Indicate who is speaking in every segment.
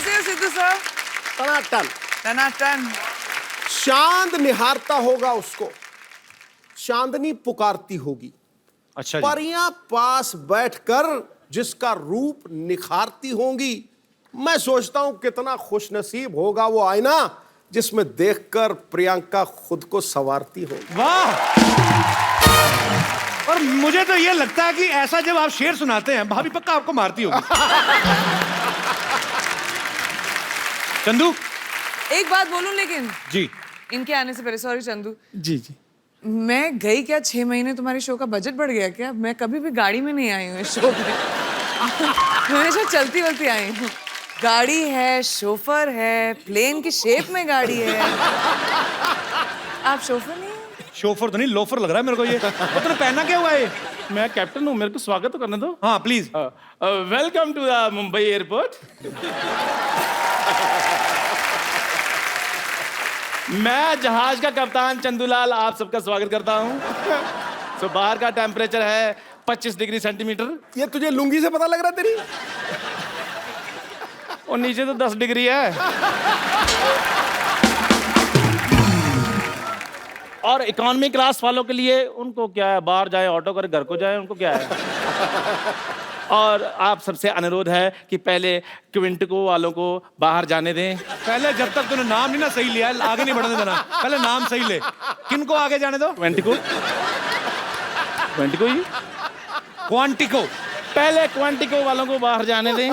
Speaker 1: कैसे हो सिद्धू सर?
Speaker 2: टनाटन।
Speaker 1: टनाटन।
Speaker 2: चांद निहारता होगा उसको, चांदनी पुकारती होगी।
Speaker 3: अच्छा जी।
Speaker 2: परियां पास बैठकर जिसका रूप निखारती होंगी। मैं सोचता हूं कितना खुशनसीब होगा वो आईना जिसमें देखकर प्रियंका खुद को संवारती होगी।
Speaker 3: वाह। और मुझे तो ये लगता है कि ऐसा जब आप शेर सुनाते हैं भाभी पक्का आपको मारती होगी। चंदू।
Speaker 1: एक बात बोलूं लेकिन
Speaker 3: जी।
Speaker 1: इनके आने से पहले, सॉरी चंदू,
Speaker 4: जी जी।
Speaker 1: मैं गई क्या 6 महीने, तुम्हारे शो का बजट बढ़ गया क्या? मैं कभी भी गाड़ी में नहीं आई हूँ इस शो में। मैं हमेशा चलती वलती आई हूँ। गाड़ी है, शोफर है, प्लेन की शेप में गाड़ी है। आप शोफर नहीं है?
Speaker 3: शोफर तो नहीं, लोफर लग रहा है मेरे को ये। और तूने पहना क्या हुआ है?
Speaker 4: मैं कैप्टन हूँ, मेरे को स्वागत तो करने दो।
Speaker 3: हाँ please.
Speaker 4: Welcome to the Mumbai airport. मैं जहाज का कप्तान चंदूलाल आप सबका स्वागत करता हूँ। तो बाहर का टेम्परेचर है 25 डिग्री सेंटीमीटर
Speaker 2: ये तुझे लुंगी से पता लग रहा है तेरी?
Speaker 4: और नीचे तो 10 डिग्री है। और इकोनॉमी क्लास वालों के लिए उनको क्या है, बाहर जाए ऑटो करे घर को जाए, उनको क्या है। और आप सबसे अनुरोध है कि पहले क्विंटिको वालों को बाहर जाने दें।
Speaker 3: पहले जब तक तूने नाम नहीं ना सही लिया आगे नहीं बढ़ने देना। पहले नाम सही ले। किनको आगे जाने दो?
Speaker 4: क्विंटिको, क्विंटिको ही,
Speaker 3: क्वांटिको।
Speaker 4: पहले क्वांटिको वालों को बाहर जाने दें।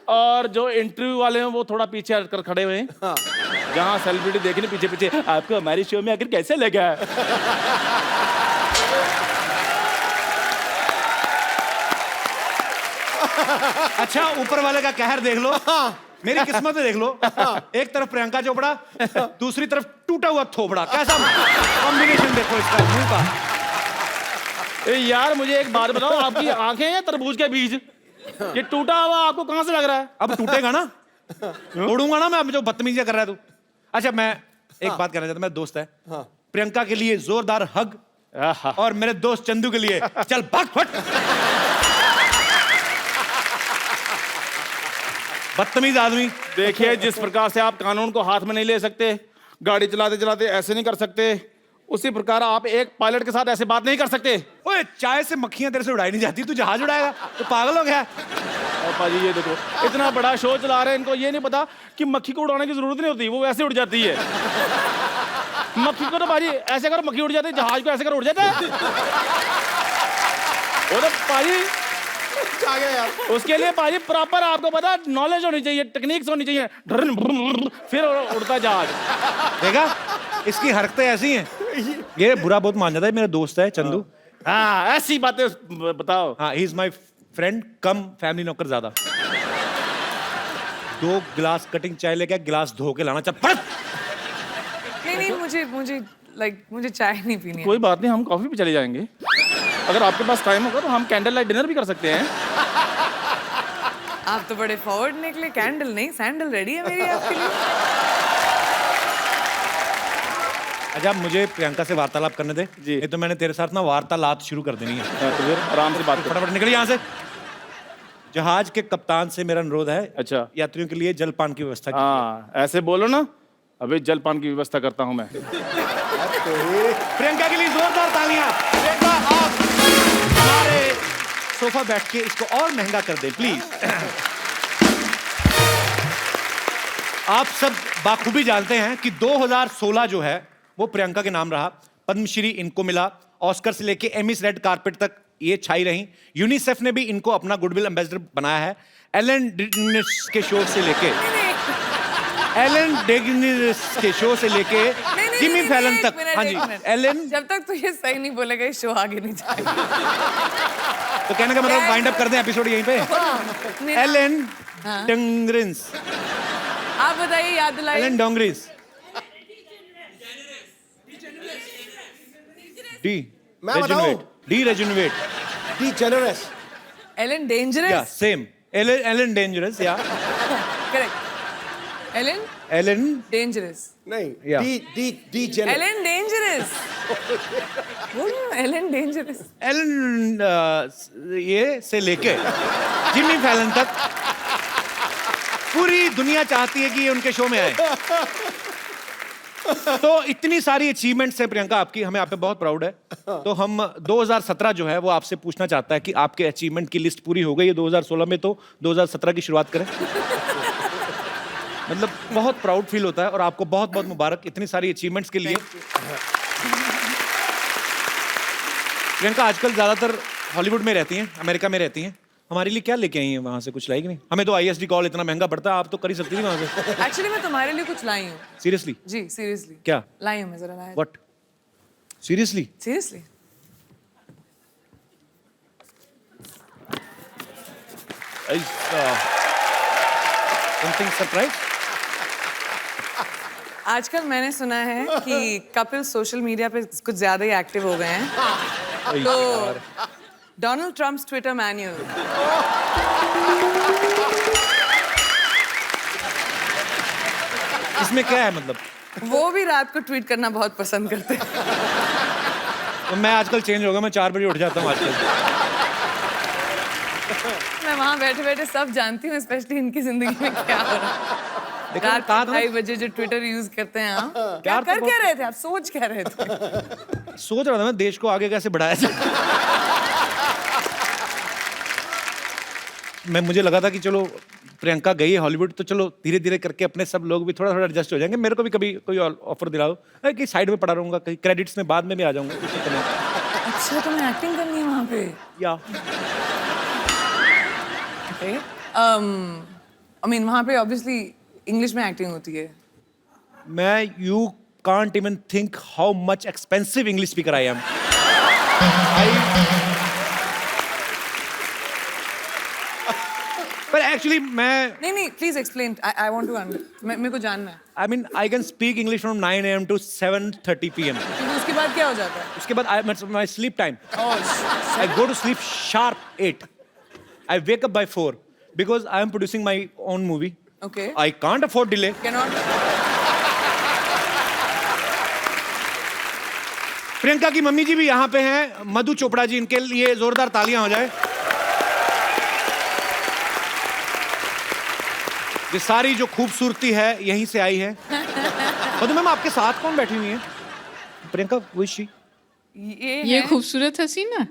Speaker 4: और जो इंटरव्यू वाले हैं वो थोड़ा पीछे हटकर खड़े हुए हैं। जहाँ सेलिब्रिटी देखने पीछे पीछे, आपको हमारी शो में आखिर कैसे लगा?
Speaker 3: अच्छा, ऊपर वाले का कहर देख लो। मेरी किस्मत देख लो। एक तरफ प्रियंका चोपड़ा, दूसरी तरफ टूटा हुआ थोबड़ा। कैसा कॉम्बिनेशन देखो इसका मुंह का।
Speaker 4: यार मुझे एक बात बताओ, आपकी आंखें हैं तरबूज के बीज? ये टूटा हुआ आपको कहाँ से लग रहा है?
Speaker 3: अब टूटेगा ना, तोड़ूंगा ना मैं। अब जो बदतमीजी कर रहा है तू। अच्छा, मैं एक बात कहना चाहता हूं। मेरा दोस्त है, प्रियंका के लिए जोरदार हग, और मेरे दोस्त चंदू के लिए चल भाग फट। बदतमीज आदमी।
Speaker 4: देखिए, जिस प्रकार से आप कानून को हाथ में नहीं ले सकते, गाड़ी चलाते चलाते ऐसे नहीं कर सकते, उसी प्रकार आप एक पायलट के साथ ऐसे बात नहीं कर सकते।
Speaker 3: ओए, चाय से मक्खियां तेरे से उड़ाई नहीं जाती, तू जहाज उड़ाएगा? तो पागल हो गया?
Speaker 4: पाजी ये देखो, इतना बड़ा शो चला रहे हैं, इनको ये नहीं पता कि मक्खी को उड़ाने की जरूरत नहीं होती, वो वैसे उड़ जाती है। मक्खी को तो पाजी ऐसे करो मक्खी उड़ जाती है, जहाज को ऐसे करो उड़ जाता है। वो तो पाजी
Speaker 2: आ गया यार।
Speaker 4: उसके लिए पाजी प्रॉपर आपको पता नॉलेज होनी चाहिए, टेक्निक्स होनी चाहिए, फिर उड़ता जहाज।
Speaker 3: देखा, इसकी हरकतें ऐसी हैं। ये बुरा बहुत मान जाता है। मेरा दोस्त है चंदू।
Speaker 4: हाँ, ऐसी बातें बताओ।
Speaker 3: हाँ, he is my friend come family नौकर ज्यादा। 2 गिलास कटिंग चाय लेके गिलास धो के लाना। चल फट।
Speaker 1: नहीं, मुझे चाय नहीं पीनी है।
Speaker 4: कोई बात नहीं, हम कॉफी पे चले जाएंगे। अगर आपके पास टाइम होगा तो हम कैंडल लाइट डिनर भी कर सकते हैं।
Speaker 1: आप तो बड़े फॉरवर्ड निकले। कैंडल नहीं, सैंडल रेडी है मेरी आपके लिए।
Speaker 3: अच्छा, मुझे प्रियंका से वार्तालाप करने दे जी। नहीं तो मैंने तेरे साथ ना वार्तालाप शुरू कर देनी है।
Speaker 4: तो फिर आराम से बात करो।
Speaker 3: फटाफट निकल यहाँ से। जहाज के कप्तान से मेरा अनुरोध है,
Speaker 4: अच्छा,
Speaker 3: यात्रियों के लिए जलपान की व्यवस्था कीजिए।
Speaker 4: हाँ, ऐसे बोलो ना। अभी जलपान की व्यवस्था करता हूँ मैं।
Speaker 3: प्रियंका के लिए जोरदार तालियां। प्रियंका, आप हमारे सोफा बैठ के इसको और महंगा कर दें प्लीज। आप सब बाखूबी जानते हैं कि 2016 जो है वो प्रियंका के नाम रहा। पद्मश्री इनको मिला, ऑस्कर से लेके एमिस रेड कारपेट तक ये छाई रही। यूनिसेफ ने भी इनको अपना गुडविल एम्बेसडर बनाया है। एलन डेगेनिस के शो से लेके जिमी फैलन तक। हाँ जी, एलन।
Speaker 1: जब तक तू ये सही नहीं बोलेगा ये शो आगे नहीं जाएगा।
Speaker 3: तो कहने का मतलब वाइंड अप कर दें एपिसोड यहीं पे। Ellen DeGeneres.
Speaker 1: आप बताइए, याद दिलाइए।
Speaker 3: Ellen DeGeneres. डी रेजुनवेट।
Speaker 2: DeGeneres.
Speaker 1: Ellen dangerous.
Speaker 3: या सेम। Ellen dangerous. या
Speaker 1: करेक्ट। Ellen dangerous.
Speaker 2: नहीं,
Speaker 3: या
Speaker 2: डी जेनरस।
Speaker 1: Ellen dangerous. बोलो एलन डेंजरस।
Speaker 3: एलन ये से लेके जिमी फैलन तक पूरी दुनिया चाहती है कि ये उनके शो में आए। तो इतनी सारी अचीवमेंट्स है प्रियंका आपकी, हमें आप पे बहुत प्राउड है। तो हम 2017 जो है वो आपसे पूछना चाहता है कि आपके अचीवमेंट की लिस्ट पूरी हो गई है 2016 में, तो 2017 की शुरुआत करें। मतलब बहुत प्राउड फील होता है और आपको बहुत बहुत मुबारक इतनी सारी अचीवमेंट्स के लिए। प्रियंका आजकल ज्यादातर हॉलीवुड में रहती हैं, अमेरिका में रहती हैं। हमारे लिए क्या लेके आई हैं वहां से, कुछ लाएगी नहीं? हमें तो ISD कॉल इतना महंगा पड़ता है, आप तो कर ही सकती थी वहां से।
Speaker 1: एक्चुअली मैं तुम्हारे लिए कुछ लाई हूँ।
Speaker 3: सीरियसली?
Speaker 1: जी सीरियसली।
Speaker 3: क्या
Speaker 1: लाई हूँ मैं, जरा लाया।
Speaker 3: What? Seriously?
Speaker 1: Seriously.
Speaker 3: Something surprise?
Speaker 1: आजकल मैंने सुना है कि कपिल सोशल मीडिया पे कुछ ज्यादा ही एक्टिव हो गए हैं, तो डोनाल्ड ट्रम्प्स ट्विटर मैन्यूअल।
Speaker 3: इसमें क्या है मतलब?
Speaker 1: वो भी रात को ट्वीट करना बहुत पसंद करते हैं।
Speaker 3: तो मैं आजकल चेंज हो गया, मैं 4 बजे उठ जाता हूँ आजकल।
Speaker 1: मैं वहां बैठे बैठे सब जानती हूँ, स्पेशली इनकी जिंदगी में क्या हो रहा है। रात
Speaker 3: कहा
Speaker 1: के
Speaker 3: था
Speaker 1: 2:30 बजे जो ट्विटर यूज करते हैं आप, क्या
Speaker 3: प्यार तो
Speaker 1: कर क्या
Speaker 3: बहुत-
Speaker 1: रहे थे आप, सोच क्या रहे थे?
Speaker 3: सोच रहा था मैं देश को आगे कैसे बढ़ाया जाए। मुझे लगा था कि चलो प्रियंका गई है हॉलीवुड, तो चलो धीरे धीरे करके अपने सब लोग भी थोड़ा थोड़ा एडजस्ट हो जाएंगे। मेरे को भी कभी कोई ऑफर दिला दो, कि साइड में पड़ा रहूंगा, कहीं क्रेडिट्स में बाद में भी आ जाऊंगा।
Speaker 1: अच्छा, तुम्हें एक्टिंग करनी है वहां पे?
Speaker 3: या
Speaker 1: आई मीन वहां पे ऑब्वियसली इंग्लिश में एक्टिंग होती है।
Speaker 3: मैं you can't even think how much expensive English speaker I am. पर एक्चुअली मैं
Speaker 1: नहीं please explain, I want to मेरे को जानना है।
Speaker 3: I mean I can speak English from 9 AM to 7:30 PM।
Speaker 1: क्योंकि उसके बाद क्या हो जाता है?
Speaker 3: उसके बाद my sleep time,
Speaker 1: Oh,
Speaker 3: I go to sleep sharp 8. I wake up by 4 because I am producing my own movie.
Speaker 1: okay.
Speaker 3: I can't afford delay.
Speaker 1: Cannot.
Speaker 3: Priyanka की मम्मी जी भी यहाँ पे हैं, मधु चोपड़ा जी, इनके लिए जोरदार तालियां हो जाए। ये सारी जो खूबसूरती है यहीं से आई है। मधु मैम आपके साथ कौन बैठी हुई है? प्रियंका विशी।
Speaker 5: ये खूबसूरत हसीना,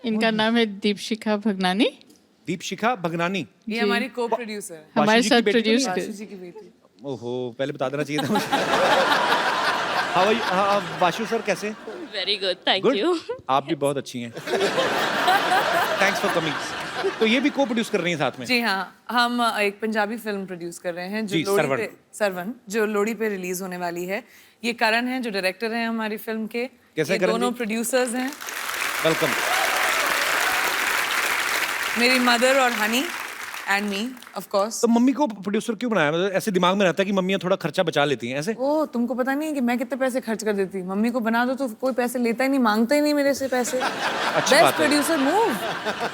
Speaker 5: इनका नाम है दीपशिखा भगनानी।
Speaker 3: दीपशिखा भगनानी,
Speaker 1: ये हमारी को प्रोड्यूसर है,
Speaker 5: हमारे
Speaker 3: वाशी जी की
Speaker 5: साथ
Speaker 3: बेटी तो
Speaker 5: प्रोड्यूस
Speaker 3: नहीं?
Speaker 5: कर।
Speaker 1: वाशु जी की बेटी।
Speaker 3: ओहो, पहले बता देना चाहिए था मुझे। How are you? Vashu sir कैसे?
Speaker 6: Very good, thank
Speaker 3: Good?
Speaker 6: you.
Speaker 3: आप भी बहुत अच्छी हैं। Thanks for coming. तो ये भी को प्रोड्यूस कर रही हैं साथ में?
Speaker 1: जी हाँ, हम एक पंजाबी फिल्म प्रोड्यूस कर रहे हैं जो
Speaker 3: जी,
Speaker 1: लोड़ी
Speaker 3: सरवन।
Speaker 1: पे सरवन जो लोड़ी पे रिलीज होने वाली है। ये करण हैं जो डायरेक्टर हैं हमारी फिल्म के।
Speaker 3: कैसे
Speaker 1: ये
Speaker 3: करण
Speaker 1: दोनों
Speaker 3: जी?
Speaker 1: प्रोड्यूसर्स हैं,
Speaker 3: वेलकम।
Speaker 1: मेरी मदर और honey and me of course.
Speaker 3: तो मम्मी को प्रोड्यूसर क्यों बनाया? मतलब ऐसे दिमाग में रहता है कि मम्मियाँ थोड़ा खर्चा बचा लेती हैं ऐसे?
Speaker 1: ओ, तुमको पता नहीं है कि मैं कितने पैसे खर्च कर देती हूँ। मम्मी को बना दो तो कोई पैसे लेता ही नहीं, मांगता ही नहीं मेरे से पैसे।
Speaker 3: अच्छी
Speaker 1: बेस्ट
Speaker 3: बात है।
Speaker 1: Producer move.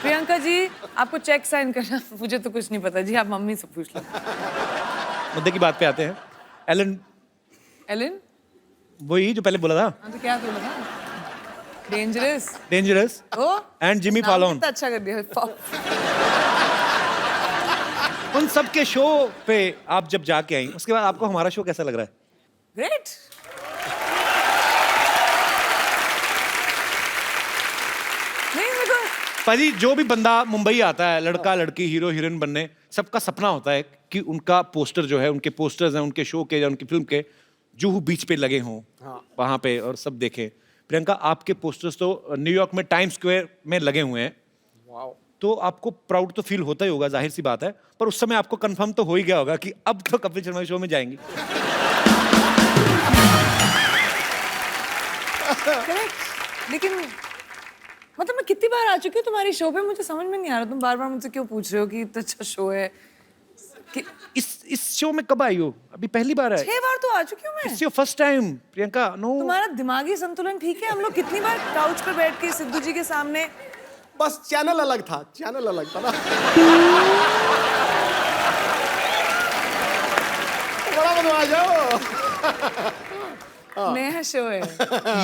Speaker 1: प्रियंका जी, आपको चेक साइन करना, मुझे तो कुछ नहीं पता जी, आप मम्मी से पूछ लो।
Speaker 3: मुद्दे की बात पे आते हैं। एलन,
Speaker 1: एलन,
Speaker 3: वही जो पहले बोला था,
Speaker 1: हाँ तो क्या बोला था? Dangerous.
Speaker 3: Dangerous
Speaker 1: oh,
Speaker 3: and Jimmy
Speaker 1: नाम
Speaker 3: फॉलोन।
Speaker 1: कितना अच्छा कर दिया।
Speaker 3: उन सब के शो पे आप जब जाके आई, उसके बाद आपको हमारा शो कैसा लग रहा है?
Speaker 1: ग्रेट। नहीं मेरे को
Speaker 3: पाजी, जो भी बंदा मुंबई आता है, लड़का लड़की, हीरो हीरोइन बनने, सबका सपना होता है कि उनका पोस्टर जो है, उनके पोस्टर्स हैं उनके शो के या उनकी फिल्म के, जुहू बीच पे लगे हों वहां पे और सब देखें। प्रियंका, आपके पोस्टर्स तो न्यूयॉर्क में टाइम स्क्वायर में लगे हुए हैं। तो आपको प्राउड तो फील होता ही होगा, जाहिर सी बात है, पर उस समय आपको कंफर्म तो हो ही गया होगा कि अब तो कपिल शर्मा शो में जाएंगी।
Speaker 1: करेक्ट। लेकिन मतलब मैं कितनी बार आ चुकी हूँ तुम्हारी शो पे, मुझे समझ में नहीं आ रहा तुम बार बार मुझसे क्यों पूछ रहे हो कि इतना अच्छा शो है।
Speaker 3: इस शो में कब आई हो? अभी पहली बार है?
Speaker 1: 6 बार तो आ चुकी हूँ मैं।
Speaker 3: It's your first time Priyanka. No,
Speaker 1: तुम्हारा दिमागी संतुलन ठीक है? हम लोग कितनी बार काउच पर बैठ के सिद्धू जी के सामने।
Speaker 2: बस चैनल अलग था, चैनल अलग था ना। बड़ा बनवा जाओ।
Speaker 1: नया शो है,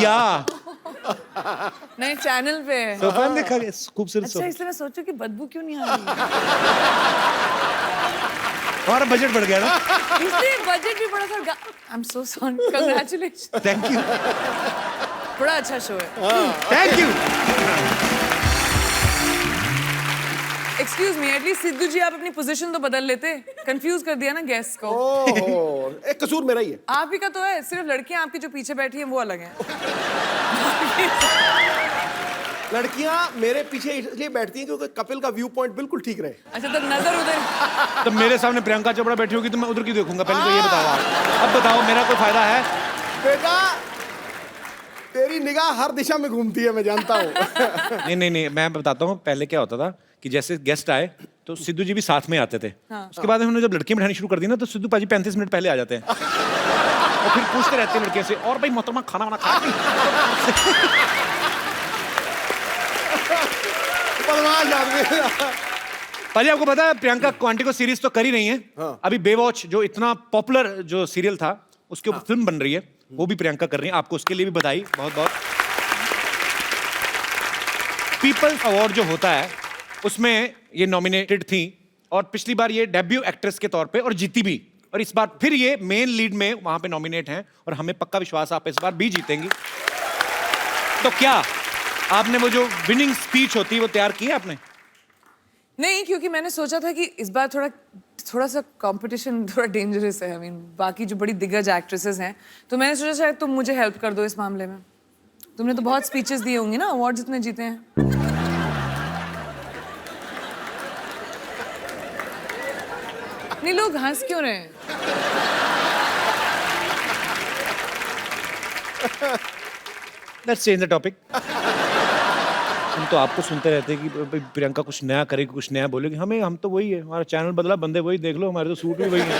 Speaker 3: या
Speaker 1: नए चैनल पे है।
Speaker 3: सोफा में देखा खूबसूरत
Speaker 1: अच्छा,
Speaker 3: सोफा।
Speaker 1: इसलिए मैं सोचू कि बदबू क्यों नहीं आ रही।
Speaker 3: हमारा बजट बढ़ गया ना।
Speaker 1: इसलिए बजट भी बड़ा था। I am so sorry, congratulation.
Speaker 3: Thank you,
Speaker 1: बड़ा अच्छा शो है।
Speaker 3: Thank you.
Speaker 1: Excuse me, at least Sidhu ji आप अपनी पोजीशन तो बदल लेते। कंफ्यूज कर दिया ना गेस्ट को।
Speaker 2: ओहो, एक कसूर मेरा ही है।
Speaker 1: आप ही का तो है, सिर्फ लड़कियां आपकी जो पीछे बैठी हैं वो अलग हैं।
Speaker 2: लड़कियां मेरे पीछे इसलिए बैठती हैं क्योंकि कपिल का व्यू पॉइंट बिल्कुल ठीक रहे।
Speaker 1: अच्छा, तो नजर उधर।
Speaker 3: तो मेरे सामने प्रियंका चोपड़ा बैठी होगी तो मैं उधर क्यों देखूंगा? पहले तो ये बताओ आप। अब बताओ मेरा कोई फायदा है?
Speaker 2: बेटा, तेरी निगाह हर दिशा में घूमती है, मैं जानता हूँ।
Speaker 3: नहीं नहीं नहीं, मैं बताता हूँ। पहले क्या होता था कि जैसे गेस्ट आए तो सिद्धू जी भी साथ में आते थे। उसके बाद उन्होंने जब लड़कियां बिठानी शुरू कर दी ना, तो सिद्धू पाजी 35 मिनट पहले आ जाते हैं और फिर पूछते रहते हैं लड़कियों से, और भाई मोहतरमा खाना वाना खा ली?
Speaker 2: बदमाश आदमी।
Speaker 3: पाजी आपको पता है प्रियंका क्वांटिको सीरीज तो कर ही रही है। अभी बेवॉच जो इतना पॉपुलर जो सीरियल था उसके ऊपर फिल्म बन रही है, वो भी प्रियंका कर रही है। आपको उसके लिए भी बधाई, बहुत बहुत। पीपल्स अवार्ड जो होता है उसमें ये नॉमिनेटेड थी और पिछली बार ये डेब्यू एक्ट्रेस के तौर पे और जीती भी, और इस बार फिर ये मेन लीड में वहां पे नॉमिनेट हैं और हमें पक्का विश्वास आप इस बार भी जीतेंगी। तो क्या आपने वो जो विनिंग स्पीच होती है वो तैयार की है आपने?
Speaker 1: नहीं, क्योंकि मैंने सोचा था कि इस बार थोड़ा सा कंपटीशन थोड़ा डेंजरस है। आई मीन बाकी जो बड़ी दिग्गज एक्ट्रेसेस हैं, तो मैंने सोचा शायद तुम मुझे हेल्प कर दो इस मामले में। तुमने तो बहुत स्पीचेस दिए होंगी ना, अवार्ड जितने जीते हैं। नहीं, लोग हंस क्यों रहे हैं?
Speaker 3: Let's change the topic. हम तो आपको सुनते रहते हैं कि भाई प्रियंका कुछ नया करेगी, कुछ नया बोलेगी। हम तो वही है, हमारा चैनल बदला, बंदे वही, देख लो हमारे तो सूट भी वही है,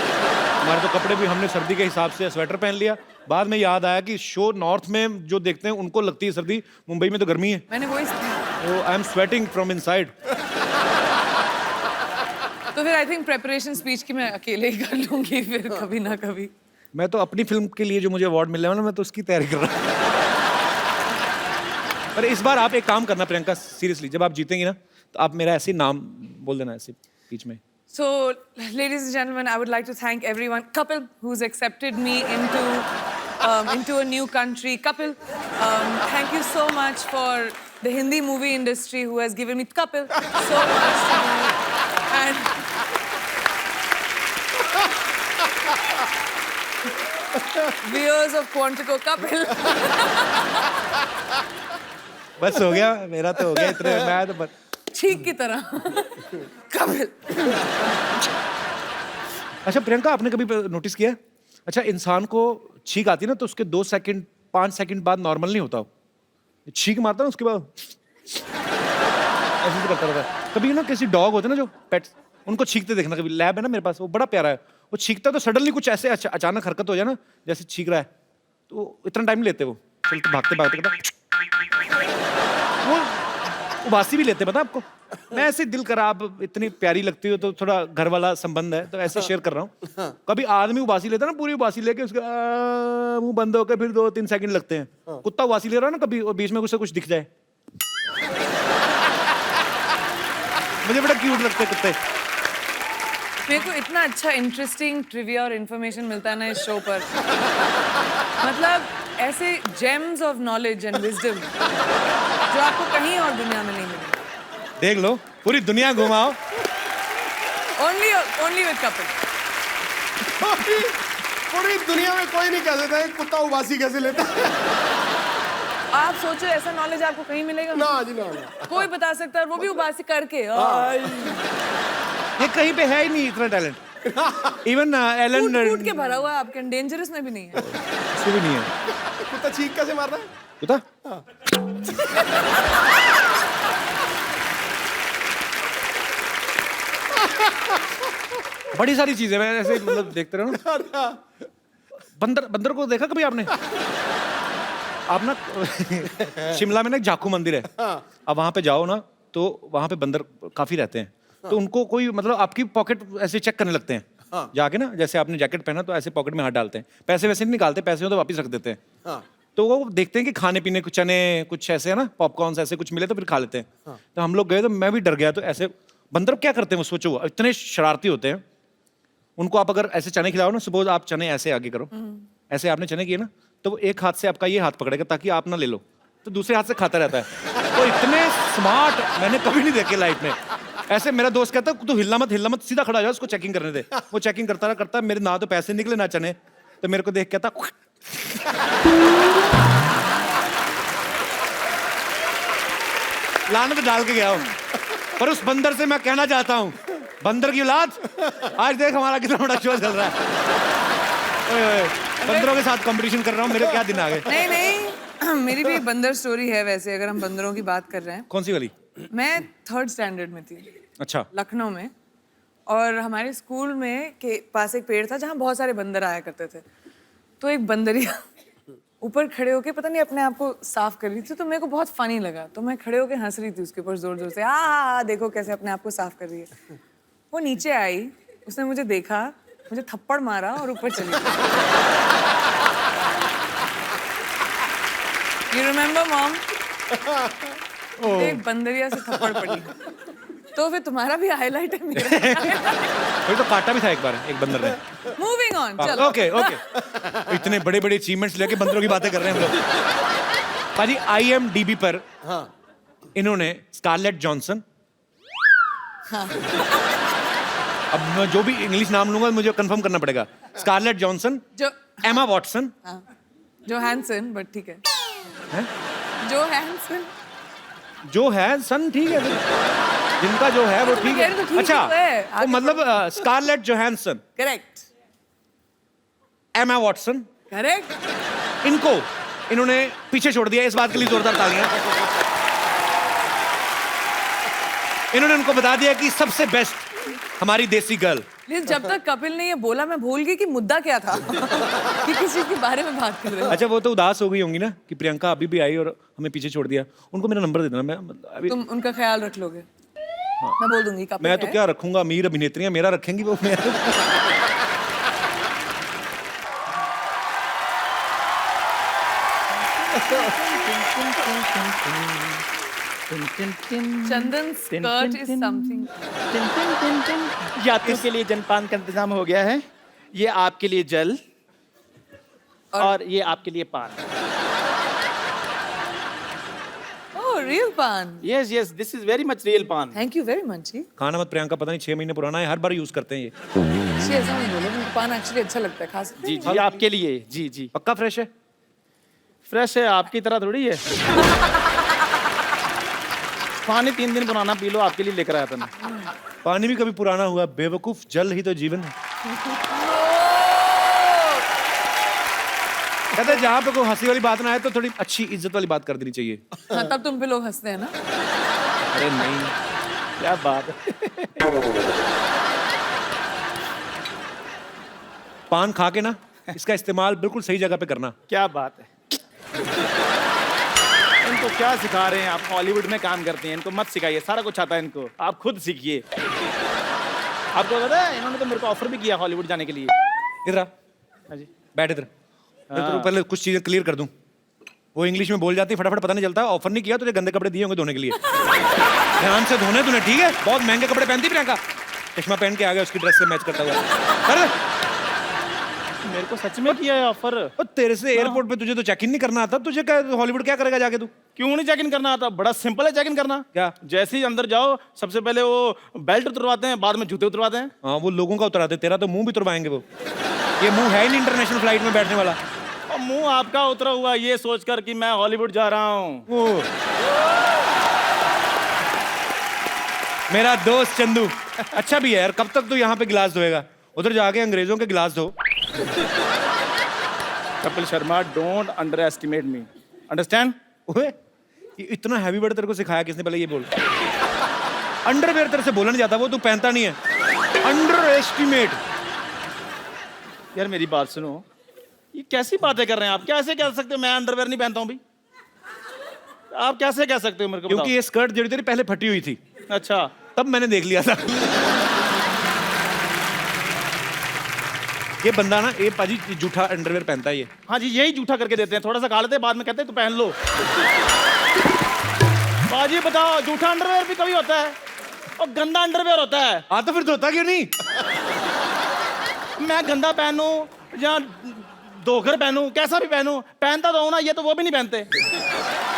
Speaker 3: हमारे तो कपड़े भी हमने सर्दी के हिसाब से स्वेटर पहन लिया। बाद में याद आया कि शो नॉर्थ में जो देखते हैं उनको लगती है सर्दी, मुंबई में तो गर्मी है।
Speaker 1: मैंने वही।
Speaker 3: I am sweating from inside.
Speaker 1: तो फिर आई थिंक प्रेपरेशन स्पीच की मैं अकेले ही कर लूंगी फिर कभी ना कभी।
Speaker 3: मैं तो अपनी फिल्म के लिए जो मुझे अवार्ड मिल रहा है ना, मैं तो उसकी तैयारी कर रहा हूँ। पर इस बार आप एक काम करना प्रियंका, सीरियसली, जब आप जीतेंगी ना तो आप मेरा ऐसे ही नाम बोल देना ऐसे बीच में।
Speaker 1: So, ladies and gentlemen, I would like to thank everyone. Kapil, who's accepted me into a new country. Kapil, thank you so much for the Hindi movie industry who has given me Kapil so much to do. And viewers of Quantico, Kapil.
Speaker 3: बस हो गया, मेरा तो हो गया इतने। मैं तो
Speaker 1: ठीक की तरह कपिल।
Speaker 3: अच्छा प्रियंका, आपने कभी नोटिस किया है? अच्छा, इंसान को छींक आती है ना तो उसके 2 सेकंड 5 सेकंड बाद नॉर्मल नहीं होता। छींक मारता ना उसके बाद ऐसे करता रहता है। कभी ना किसी डॉग होते ना जो पेट्स, उनको छींकते देखना। कभी लैब है ना मेरे पास, वो बड़ा प्यारा है, वो छींकता तो सडनली कुछ ऐसे अचानक हरकत हो जाए ना, जैसे छींक रहा है, तो इतना टाइम नहीं लेते वो, चलते भागते भागते वो उबासी भी लेते, पता आपको। मैं ऐसे दिल करा, आप इतनी प्यारी लगती हो तो थोड़ा घर वाला संबंध है तो ऐसे शेयर कर रहा हूँ। कभी आदमी उबासी लेता ना, पूरी उबासी लेके उसका मुंह बंद होकर फिर 2-3 सेकंड लगते हैं। कुत्ता उबासी ले रहा है ना, कभी बीच में कुछ दिख जाए, मुझे बड़ा क्यूट लगते हैं कुत्ते।
Speaker 1: मेरे को इतना अच्छा इंटरेस्टिंग ट्रिविया और इन्फॉर्मेशन मिलता है ना इस शो पर। मतलब ऐसे James of knowledge and wisdom जो आपको कहीं और दुनिया में नहीं मिलेगा।
Speaker 3: देख लो, पूरी दुनिया घुमाओ,
Speaker 1: ओनली विद कपिल।
Speaker 2: पूरी दुनिया में कोई नहीं कह सकता है कुत्ता उबासी कैसे लेता है।
Speaker 1: आप सोचो ऐसा नॉलेज आपको कहीं मिलेगा?
Speaker 2: ना जी ना।
Speaker 1: कोई बता सकता है, वो भी उबासी करके।
Speaker 3: ये कहीं पे है ही नहीं इतना टैलेंट। इवन एलन
Speaker 1: कूट के भरा हुआ है आपके, डेंजरस में भी नहीं है।
Speaker 3: उसमें भी नहीं है।
Speaker 2: कुत्ता चीख कैसे मार रहा है?
Speaker 3: कुत्ता बड़ी सारी चीजें मैं ऐसे मतलब देखते रहो ना। बंदर को देखा कभी आपने? आप ना शिमला में ना एक जाखू मंदिर है, अब वहां पे जाओ ना तो वहां पे बंदर काफी रहते हैं। तो उनको कोई मतलब आपकी पॉकेट ऐसे चेक करने लगते हैं जाके ना, जैसे आपने जैकेट पहना तो ऐसे पॉकेट में हाथ डालते हैं, पैसे वैसे नहीं निकालते, पैसे हो तो वापस रख देते हैं। तो वो देखते हैं कि खाने पीने कुछ चने कुछ ऐसे है ना, पॉपकॉर्न ऐसे कुछ मिले तो फिर खा लेते हैं। तो हम लोग गए तो मैं भी डर गया। तो ऐसे बंदर क्या करते हैं वो सोचो, इतने शरारती होते हैं। उनको आप अगर ऐसे चने खिलाओ ना, सपोज आप चने ऐसे आगे करो, ऐसे आपने चने किए ना, तो वो एक हाथ से आपका ये हाथ पकड़ेगा ताकि आप ना ले लो, तो दूसरे हाथ से खाता रहता है। तो इतने स्मार्ट मैंने कभी नहीं देखे लाइफ में। ऐसे मेरा दोस्त कहता है तू हिलना मत, सीधा खड़ा हो जा, उसको चेकिंग करने दे। वो चेकिंग करता मेरे ना तो पैसे निकले ना चने, तो मेरे को देख कहता लानत डाल के गया हूं। पर उस बंदर से मैं कहना चाहता हूं, बंदर की औलाद, आज देख हमारा कितना बड़ा शो चल रहा है। ओए ओए, बंदरों के साथ कंपटीशन कर रहा हूं, मेरे क्या दिन आ गए।
Speaker 1: नहीं मेरी भी एक बंदर स्टोरी है वैसे, अगर हम बंदरों की बात कर रहे हैं।
Speaker 3: कौन सी वाली?
Speaker 1: मैं 3rd स्टैंडर्ड में थी,
Speaker 3: अच्छा।
Speaker 1: लखनऊ में, और हमारे स्कूल में के पास एक पेड़ था जहाँ बहुत सारे बंदर आया करते थे। तो एक बंदरिया ऊपर खड़े होके पता नहीं अपने आप को साफ कर रही थी, तो मेरे को बहुत फनी लगा, तो मैं खड़े होके हंस रही थी उसके ऊपर जोर जोर से, देखो कैसे अपने आप को साफ कर रही है। वो नीचे आई, उसने मुझे देखा, मुझे थप्पड़ मारा और ऊपर चली गई। You remember, mom? एक बंदरिया से थप्पड़ पड़ी। तो फिर तुम्हारा भी हाईलाइट है मेरा।
Speaker 3: फिर तो काटा भी था एक बार एक बंदर ने।
Speaker 1: मूविंग ऑन, चलो।
Speaker 3: ओके इतने बड़े बड़े अचीवमेंट्स लेके बंदरों की बातें कर रहे हैं हम लोग। पाजी IMDb पर इन्होंने स्कारलेट जॉनसन, अब मैं जो भी इंग्लिश नाम लूंगा मुझे कंफर्म करना पड़ेगा। स्कारलेट जॉनसन, एमा वॉटसन,
Speaker 1: जो हैंसन, बट ठीक है। जो हैंसन
Speaker 3: ठीक है, जिनका जो है वो ठीक है। अच्छा, वो मतलब Scarlett Johansson,
Speaker 1: correct,
Speaker 3: Emma Watson,
Speaker 1: correct,
Speaker 3: इन्होंने पीछे छोड़ दिया। इस बात के लिए जोरदार तालियां। इन्होंने उनको बता दिया कि सबसे बेस्ट हमारी देसी गर्ल।
Speaker 1: लेकिन जब तक कपिल ने ये बोला मैं भूल गई कि मुद्दा क्या था। कि किस चीज के बारे में बात कर रहे हैं।
Speaker 3: अच्छा, वो तो उदास हो गई होंगी ना कि प्रियंका अभी भी आई और हमें पीछे छोड़ दिया। उनको मेरा नंबर दे देना, मैं अभी
Speaker 1: तुम उनका ख्याल रख लोगे। मैं बोल दूंगी कपिल
Speaker 3: मैं तो क्या रखूंगा, अमीर अभिनेत्रियां मेरा रखेंगी वो।
Speaker 1: चंदन स्कर्ट इज समथिंग।
Speaker 4: यात्रियों के लिए जलपान का इंतजाम हो गया है। ये आपके लिए जल और ये आपके लिए पान।
Speaker 1: ओह, रियल पान।
Speaker 4: Yes yes, this is very much real पान।
Speaker 1: थैंक यू वेरी मच जी।
Speaker 3: खाना मत प्रियंका, पता नहीं 6 महीने पुराना है, हर बार यूज करते हैं ये।
Speaker 1: जी ऐसा नहीं बोलो, मुझे पान एक्चुअली अच्छा लगता है, खा सकते
Speaker 4: जी जी, आपके लिए। जी जी,
Speaker 3: पक्का फ्रेश है?
Speaker 4: फ्रेश है, आपकी तरह थोड़ी है। पानी 3 दिन पुराना पी लो, आपके लिए लेकर आया था मैं।
Speaker 3: पानी भी कभी पुराना हुआ बेवकूफ, जल ही तो जीवन है। कहते हैं जहाँ पे कोई हंसी वाली बात ना आए तो थोड़ी अच्छी इज्जत वाली बात कर देनी चाहिए।
Speaker 1: हाँ, तब तुम पे लोग हंसते हैं ना।
Speaker 3: अरे नहीं,
Speaker 4: क्या बात है।
Speaker 3: पान खा के ना इसका इस्तेमाल बिल्कुल सही जगह पे करना।
Speaker 4: क्या बात है। इनको क्या सिखा रहे हैं आप? हॉलीवुड में काम करते हैं, इनको मत सिखाइए, सारा कुछ आता है इनको, आप खुद सीखिए। आपको पता है इन्होंने तो मेरे को ऑफर भी किया हॉलीवुड जाने के लिए।
Speaker 3: इधर आ,
Speaker 4: हाँ जी,
Speaker 3: बैठ इधर। मैं तो पहले कुछ चीजें क्लियर कर दूं। वो इंग्लिश में बोल जाती, फटाफट पता नहीं चलता। ऑफर नहीं किया, तुझे गंदे कपड़े दिए होंगे धोने के लिए। ध्यान से धोने तूने, ठीक है? बहुत महंगे कपड़े पहनती प्रियंका। चश्मा पहन के आ गया उसकी ड्रेस से मैच करता हुआ। अरे
Speaker 4: मेरे को सच में किया है ऑफर।
Speaker 3: तेरे से एयरपोर्ट पे तुझे तो चेक इन नहीं करना आता, तुझे क्या हॉलीवुड क्या करेगा जाके तू?
Speaker 4: क्यों नहीं चेक इन करना आता? बड़ा सिंपल है चेक इन करना।
Speaker 3: क्या?
Speaker 4: जैसे ही अंदर जाओ, सबसे पहले वो बेल्ट उतरवाते हैं, बाद में जूते उतरवाते हैं।
Speaker 3: हाँ, वो लोगों का उतराते, तेरा तो मुंह भी उतरवाएंगे वो। ये मुंह है ही नहीं इंटरनेशनल फ्लाइट में बैठने वाला।
Speaker 4: और मुंह आपका उतरा हुआ ये सोचकर कि मैं हॉलीवुड जा रहा हूँ।
Speaker 3: मेरा दोस्त चंदू अच्छा भी है यार। कब तक तू यहाँ पे गिलास धोएगा? उधर जाके अंग्रेजों के गिलास धो।
Speaker 4: Kapil Sharma, don't under estimate me, understand?
Speaker 3: ओए, ये इतना हैवी वर्ड तेरे को सिखाया किसने? पहले ये बोल। अंडरवेयर तेरे से बोला नहीं जाता, वो तू पहनता नहीं है। Under estimate.
Speaker 4: यार मेरी बात सुनो, ये कैसी बातें कर रहे हैं आप? कैसे कह सकते हो मैं अंडरवेयर नहीं पहनता हूँ भी? आप कैसे कह सकते हो मेरे को?
Speaker 3: क्योंकि ये स्कर्ट जो तेरी पहले फटी हुई थी।
Speaker 4: अच्छा,
Speaker 3: तब मैंने देख लिया था। ये बंदा ना, ये पाजी जूठा अंडरवेयर पहनता है ये।
Speaker 4: हाँ जी, यही जूठा करके देते हैं, थोड़ा सा खा लेते हैं, बाद में कहते हैं तो पहन लो। बाजी बताओ, जूठा अंडरवेयर भी कभी होता है और गंदा अंडरवेयर होता है।
Speaker 3: हाँ तो फिर धोता क्यों नहीं?
Speaker 4: मैं गंदा पहनूं या धोकर पहनूं, कैसा भी पहनूं, पहनता तो हूं ना, ये तो वो भी नहीं पहनते।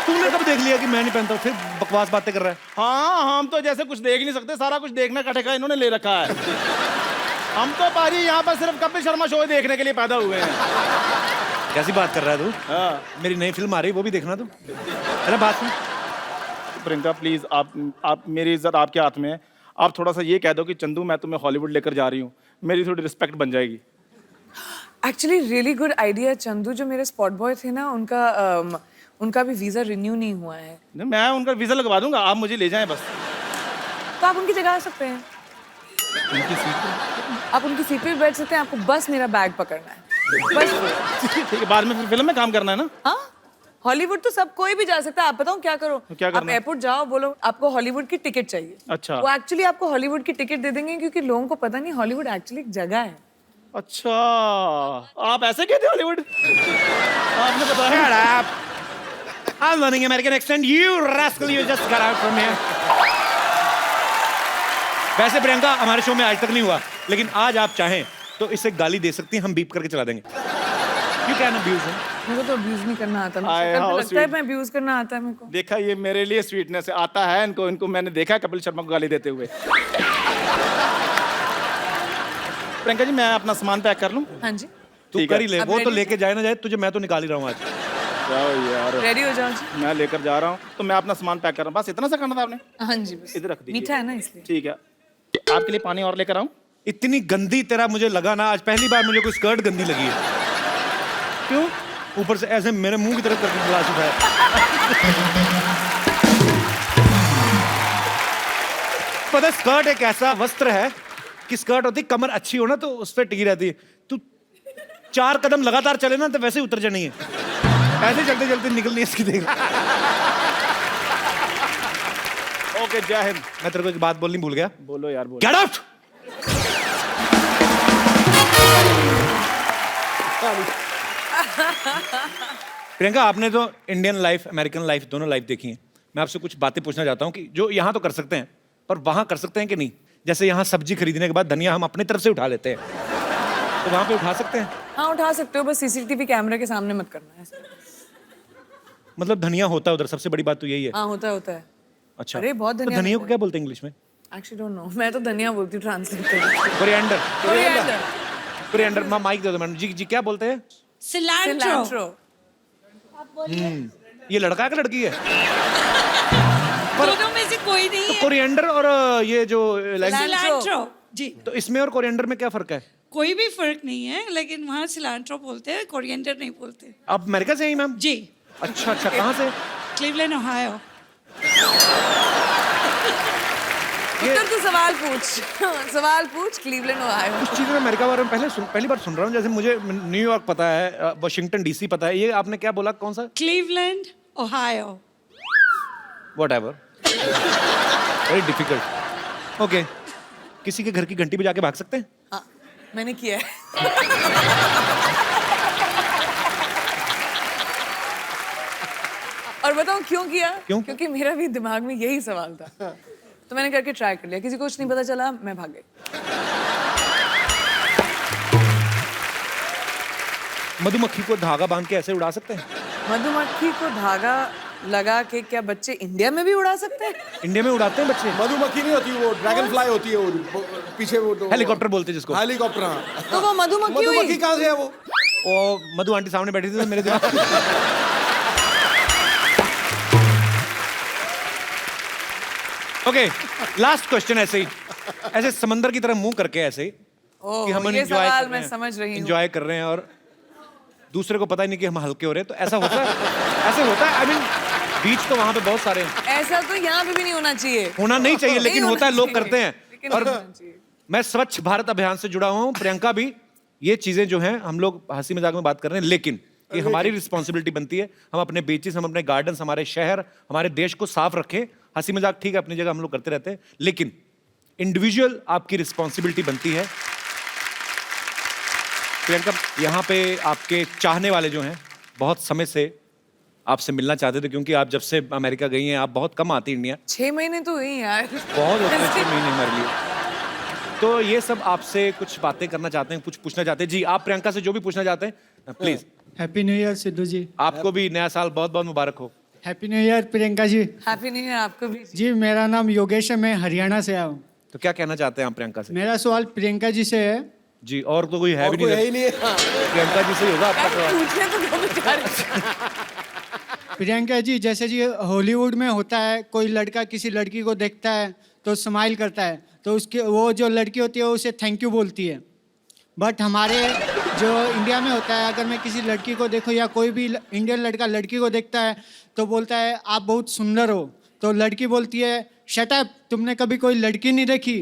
Speaker 3: तूने कब देख लिया कि मैं नहीं पहनता, फिर बकवास बातें कर रहा है?
Speaker 4: हाँ, हम तो जैसे कुछ देख ही नहीं सकते, सारा कुछ देखने का ठेका इन्होंने ले रखा है। हम तो पाजी यहाँ पर सिर्फ कपिल शर्मा शो देखने के लिए पैदा हुए हैं।
Speaker 3: कैसी बात कर रहा है तू?
Speaker 4: हाँ।
Speaker 3: मेरी नई फिल्म आ रही है, वो भी देखना तू। अरे बात सुन।
Speaker 4: प्रियंका प्लीज, आप मेरी इज्जत आपके हाथ में है। आप थोड़ा सा ये कह दो कि चंदू मैं तुम्हें हॉलीवुड लेकर जा रही हूँ, मेरी थोड़ी रिस्पेक्ट बन जाएगी।
Speaker 1: Actually really good idea. Chandu जो मेरे स्पॉट बॉय थे ना, उनका भी वीजा रिन्यू नहीं हुआ है।
Speaker 4: नहीं, मैं उनका वीजा लगवा दूंगा, आप मुझे ले जाएं बस।
Speaker 1: तो आप उनकी जगह आ सकते हैं।
Speaker 4: उनकी सीट पे?
Speaker 1: आप उनकी सीट पे बैठ सकते हैं, आपको बस मेरा बैग पकड़ना है बस।
Speaker 4: ठीक है, बाद में फिर फिल्म में काम करना है ना?
Speaker 1: हाँ, हॉलीवुड तो सब कोई भी जा सकता है। आप बताओ क्या करो?
Speaker 4: क्या करना
Speaker 1: आप
Speaker 4: है?
Speaker 1: एयरपोर्ट जाओ, बोलो आपको हॉलीवुड की टिकट चाहिए।
Speaker 4: अच्छा।
Speaker 1: वो एक्चुअली आपको हॉलीवुड की टिकट दे देंगे, क्योंकि लोगों को पता नहीं हॉलीवुड एक्चुअली एक जगह है।
Speaker 4: अच्छा, आप ऐसे कहते हो हॉलीवुड? आपने बताया।
Speaker 3: Shut up. I'm learning American accent. You rascal, you just got out from here. वैसे प्रियंका हमारे शो में आज तक नहीं हुआ, लेकिन आज आप चाहें तो इसे गाली दे सकती हैं, हम बीप करके चला देंगे। You can abuse him.
Speaker 1: मेरे को तो अब्यूज नहीं करना आता। मुझे
Speaker 4: आए,
Speaker 1: शक्ल पे
Speaker 4: how
Speaker 1: लगता है
Speaker 4: sweet.
Speaker 1: मैं अब्यूज करना आता है मेरे को।
Speaker 4: देखा, ये मेरे लिए स्वीटनेस आता है। इनको मैंने देखा है कपिल शर्मा को गाली देते हुए। प्रियंका जी, मैं अपना सामान पैक कर लूं?
Speaker 1: हाँ जी,
Speaker 3: तू
Speaker 4: ठीक
Speaker 3: कर
Speaker 4: है।
Speaker 3: ही ले,
Speaker 1: अब
Speaker 3: वो तो
Speaker 1: ready?
Speaker 3: लेके जाए ना जाए, तुझे मैं तो निकाल ही रहा हूँ आज।
Speaker 4: जाओ यार,
Speaker 1: रेडी हो जाओ जी।
Speaker 4: मैं लेकर जा रहा हूँ, तो मैं अपना सामान पैक कर रहा हूँ। बस इतना सा करना था आपने?
Speaker 1: हाँ जी, बस
Speaker 4: इधर रख दीजिए।
Speaker 1: मीठा है ना इसलिए।
Speaker 4: ठीक है, आपके लिए पानी और लेकर आऊं?
Speaker 3: इतनी गंदी तेरा मुझे लगा ना, आज पहली बार मुझे कोई स्कर्ट गंदी लगी है।
Speaker 4: क्यों?
Speaker 3: ऊपर से ऐसे मेरे मुंह की तरफ करके गिलास उठाया। पता है, स्कर्ट एक ऐसा वस्त्र है कि स्कर्ट होती, कमर अच्छी हो ना तो उस पर टिकी रहती है। तू 4 कदम लगातार चले ना तो वैसे ही उतर जानी है। ऐसे चलते चलते निकलनी है इसकी, देख।
Speaker 4: ओके, जय हिंद।
Speaker 3: मैं तेरे को एक बात बोलनी भूल गया।
Speaker 4: बोलो यार, बोलो।
Speaker 3: Get out. प्रियंका, आपने तो इंडियन लाइफ, अमेरिकन लाइफ, दोनों लाइफ देखी है। मैं आपसे कुछ बातें पूछना चाहता हूँ कि जो यहाँ तो कर सकते हैं, पर वहाँ कर सकते हैं कि नहीं? जैसे यहाँ सब्जी खरीदने के बाद धनिया हम अपनी तरफ से उठा लेते हैं, तो वहाँ पे उठा सकते हैं?
Speaker 1: हाँ, उठा सकते हो, बस सीसीटीवी कैमरे के सामने मत करना है।
Speaker 3: मतलब धनिया होता है उधर, सबसे बड़ी बात तो यही है।
Speaker 1: हाँ, होता है, होता है।
Speaker 3: अच्छा,
Speaker 1: अरे, बहुत
Speaker 3: तो
Speaker 1: धनिया
Speaker 3: धनिया को
Speaker 1: होता
Speaker 3: क्या बोलते हैं इंग्लिश में?
Speaker 1: एक्चुअली डोंट नो, मैं तो धनिया बोलती हूँ ट्रांसलेट करके।
Speaker 3: कोरिएंडर।
Speaker 1: कोरिएंडर।
Speaker 3: कोरिएंडर। माइक दे दो मैडम जी। जी क्या बोलते हैं?
Speaker 1: सिलैंट्रो।
Speaker 3: ये लड़का है कि लड़की है?
Speaker 6: दोनों में से कोई नहीं
Speaker 3: तो
Speaker 6: है।
Speaker 3: कोरिएंडर और ये जो
Speaker 6: सिलांट्रो जी।
Speaker 3: तो इसमें और कोरिएंडर में क्या फर्क है?
Speaker 6: कोई भी फर्क नहीं है, लेकिन वहाँ सिलांट्रो बोलते हैं, कोरिएंडर नहीं बोलते।
Speaker 3: आप अमेरिका से हैं मैम?
Speaker 6: जी,
Speaker 3: अच्छा अच्छा, कहाँ से?
Speaker 6: Cleveland Ohio.
Speaker 1: उत्तर तू सवाल पूछ। सवाल पूछ, क्लीवलैंड ओहायो।
Speaker 3: कुछ चीजें अमेरिका बारे में पहली बार सुन रहा हूँ। जैसे मुझे न्यूयॉर्क पता है, वाशिंगटन डीसी पता है, ये आपने क्या बोला, कौन सा?
Speaker 6: Cleveland Ohio.
Speaker 3: Whatever, very difficult. Okay, किसी के घर की घंटी बजा के भाग सकते हैं?
Speaker 1: हाँ, मैंने किया है। और बताऊं क्यों किया?
Speaker 3: क्यों?
Speaker 1: क्योंकि मेरा भी दिमाग में यही सवाल था, तो मैंने करके ट्राई कर लिया। किसी को कुछ नहीं पता चला, मैं भाग गई।
Speaker 3: मधुमक्खी को धागा बांध के ऐसे उड़ा सकते हैं?
Speaker 1: मधुमक्खी को धागा लगा के क्या बच्चे इंडिया में भी उड़ा सकते हैं?
Speaker 3: इंडिया में उड़ाते हैं बच्चे?
Speaker 2: मधुमक्खी नहीं होती, वो ड्रैगन फ्लाई होती है, वो पीछे वो
Speaker 3: हेलीकॉप्टर बोलते हैं जिसको।
Speaker 2: हेलीकॉप्टर। हाँ।
Speaker 1: तो वो मधुमक्खी हुई।
Speaker 2: मधुमक्खी कहाँ से है वो?
Speaker 3: ओ, मधु आंटी सामने बैठी थी तो मेरे दिमाग ओके, लास्ट क्वेश्चन ऐसे ही, ऐसे समंदर की तरह मुंह करके ऐसे ही
Speaker 1: ओह,
Speaker 3: कि हम
Speaker 1: ये
Speaker 3: एंजॉय
Speaker 1: सवाल मैं समझ रही हूँ।
Speaker 3: एंजॉय कर रहे हैं और दूसरे को पता ही नहीं कि हम हल्के हो रहे हैं, तो ऐसा होता है? ऐसे होता है? आई मीन बीच तो वहां पे बहुत सारे हैं।
Speaker 1: ऐसा तो यहाँ पे भी नहीं होना चाहिए।
Speaker 3: होना नहीं चाहिए,
Speaker 1: नहीं
Speaker 3: लेकिन
Speaker 1: होना
Speaker 3: होता है, लोग
Speaker 1: चाहिए।
Speaker 3: करते हैं।
Speaker 1: लेकिन
Speaker 3: और
Speaker 1: होना चाहिए।
Speaker 3: मैं स्वच्छ भारत अभियान से जुड़ा हुआ हूँ, प्रियंका भी। ये चीजें जो हैं हम लोग हंसी मजाक में बात कर रहे हैं, लेकिन ये हमारी रिस्पॉन्सिबिलिटी बनती है। हम अपने बीचेस, हम अपने गार्डन्स, हमारे शहर, हमारे देश को साफ रखें। हंसी मजाक ठीक है, अपनी जगह हम लोग करते रहते हैं, लेकिन इंडिविजुअल आपकी रिस्पॉन्सिबिलिटी बनती है। प्रियंका, यहाँ पे आपके चाहने वाले जो हैं बहुत समय से आपसे मिलना चाहते थे, क्योंकि आप जब से अमेरिका गई हैं आप बहुत कम आती इंडिया।
Speaker 1: 6 महीने तो हुई यार।
Speaker 3: बहुत होते हैं 6 महीने हमारे लिए। तो ये सब आपसे कुछ बातें करना चाहते हैं, कुछ पूछना चाहते हैं। जी, आप प्रियंका से जो भी पूछना चाहते हैं please.
Speaker 7: Happy new year Sidhu ji.
Speaker 3: आपको भी नया साल बहुत बहुत मुबारक हो।
Speaker 7: Happy new year Priyanka ji.
Speaker 1: Happy new year आपको भी।
Speaker 7: जी मेरा नाम योगेश है, मैं हरियाणा से आया हूँ।
Speaker 3: तो क्या कहना चाहते हैं आप प्रियंका से?
Speaker 7: मेरा सवाल प्रियंका जी से है।
Speaker 3: जी, और तो कोई है भी
Speaker 2: कोई है
Speaker 3: नहीं,
Speaker 2: ही नहीं है। हाँ।
Speaker 3: प्रियंका जी से ही होगा आपका सवाल।
Speaker 1: पूछने तो दो बेचारे।
Speaker 7: प्रियंका जी, जैसे जी हॉलीवुड में होता है, कोई लड़का किसी लड़की को देखता है तो स्माइल करता है, तो उसकी वो जो लड़की होती है उसे थैंक यू बोलती है। बट हमारे जो इंडिया में होता है, अगर मैं किसी लड़की को देखूँ या कोई भी इंडियन लड़का लड़की को देखता है तो बोलता है आप बहुत सुंदर हो, तो लड़की बोलती है शट अप, तुमने कभी कोई लड़की नहीं देखी।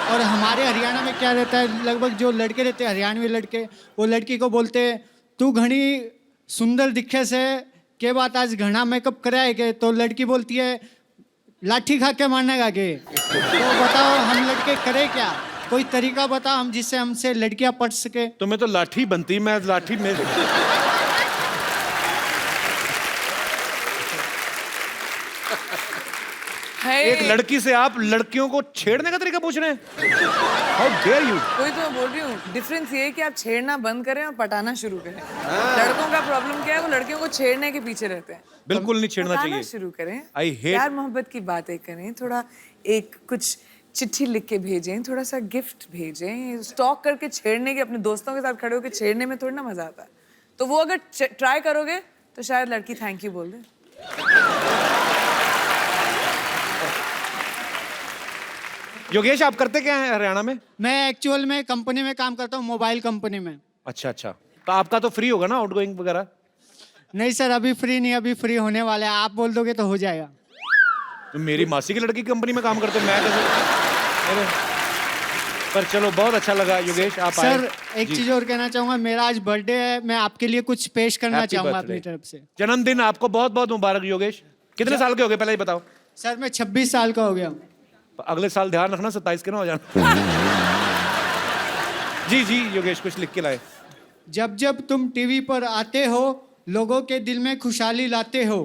Speaker 7: और हमारे हरियाणा में क्या रहता है, लगभग जो लड़के रहते हैं हरियाणवी लड़के, वो लड़की को बोलते हैं तू घनी सुंदर दिखे से के बात आज घना मेकअप कराएगे, तो लड़की बोलती है लाठी खा के मारने का के। तो बताओ हम लड़के करें क्या, कोई तरीका बताओ हम जिससे हमसे लड़कियां पट सके।
Speaker 3: तुम्हें तो लाठी बनती, मैं लाठी में एक लड़की से आप लड़कियों को छेड़ने का तरीका पूछ रहे हैं? How dare you.
Speaker 1: कोई तो मैं बोल रही हूँ, डिफरेंस ये है कि आप छेड़ना बंद करें और पटाना शुरू करें। लड़कों का प्रॉब्लम क्या है, वो लड़कियों को छेड़ने के पीछे रहते हैं।
Speaker 3: बिल्कुल नहीं छेड़ना
Speaker 1: पटाना
Speaker 3: चाहिए।
Speaker 1: शुरू करें,
Speaker 3: I hate-
Speaker 1: प्यार मोहब्बत की बातें करें, थोड़ा एक कुछ चिट्ठी लिख के भेजें, थोड़ा सा गिफ्ट भेजें। स्टॉक करके छेड़ने के, अपने दोस्तों के साथ खड़े होकर छेड़ने में थोड़ी ना मजा आता है। तो वो अगर ट्राई करोगे तो शायद लड़की थैंक यू बोल दे।
Speaker 3: योगेश, आप करते क्या हैं हरियाणा में?
Speaker 7: मैं एक्चुअल में कंपनी में काम करता हूँ, मोबाइल कंपनी में।
Speaker 3: अच्छा अच्छा, तो आपका तो फ्री होगा ना आउटगोइंग वगैरह?
Speaker 7: नहीं सर, अभी फ्री नहीं, अभी फ्री होने वाला है, आप बोल दोगे तो हो जाएगा।
Speaker 3: तो मेरी मासी की लड़की की कंपनी में काम करते हो, मैं कैसे? अरे, पर चलो बहुत अच्छा लगा योगेश, आप आए।
Speaker 7: सर एक
Speaker 3: जी।
Speaker 7: चीज और कहना चाहूंगा, मेरा आज बर्थडे है, मैं आपके लिए कुछ पेश करना
Speaker 3: Happy
Speaker 7: चाहूंगा
Speaker 3: birthday।
Speaker 7: अपनी तरफ से।
Speaker 3: जन्मदिन आपको बहुत बहुत मुबारक योगेश। कितने साल के हो गए पहले ये बताओ?
Speaker 7: सर मैं 26 साल का हो गया हूँ।
Speaker 3: अगले साल ध्यान रखना 27 के ना हो जाना। जी जी योगेश, कुछ लिख के लाए।
Speaker 7: जब जब तुम टीवी पर आते हो, लोगों के दिल में खुशहाली लाते हो,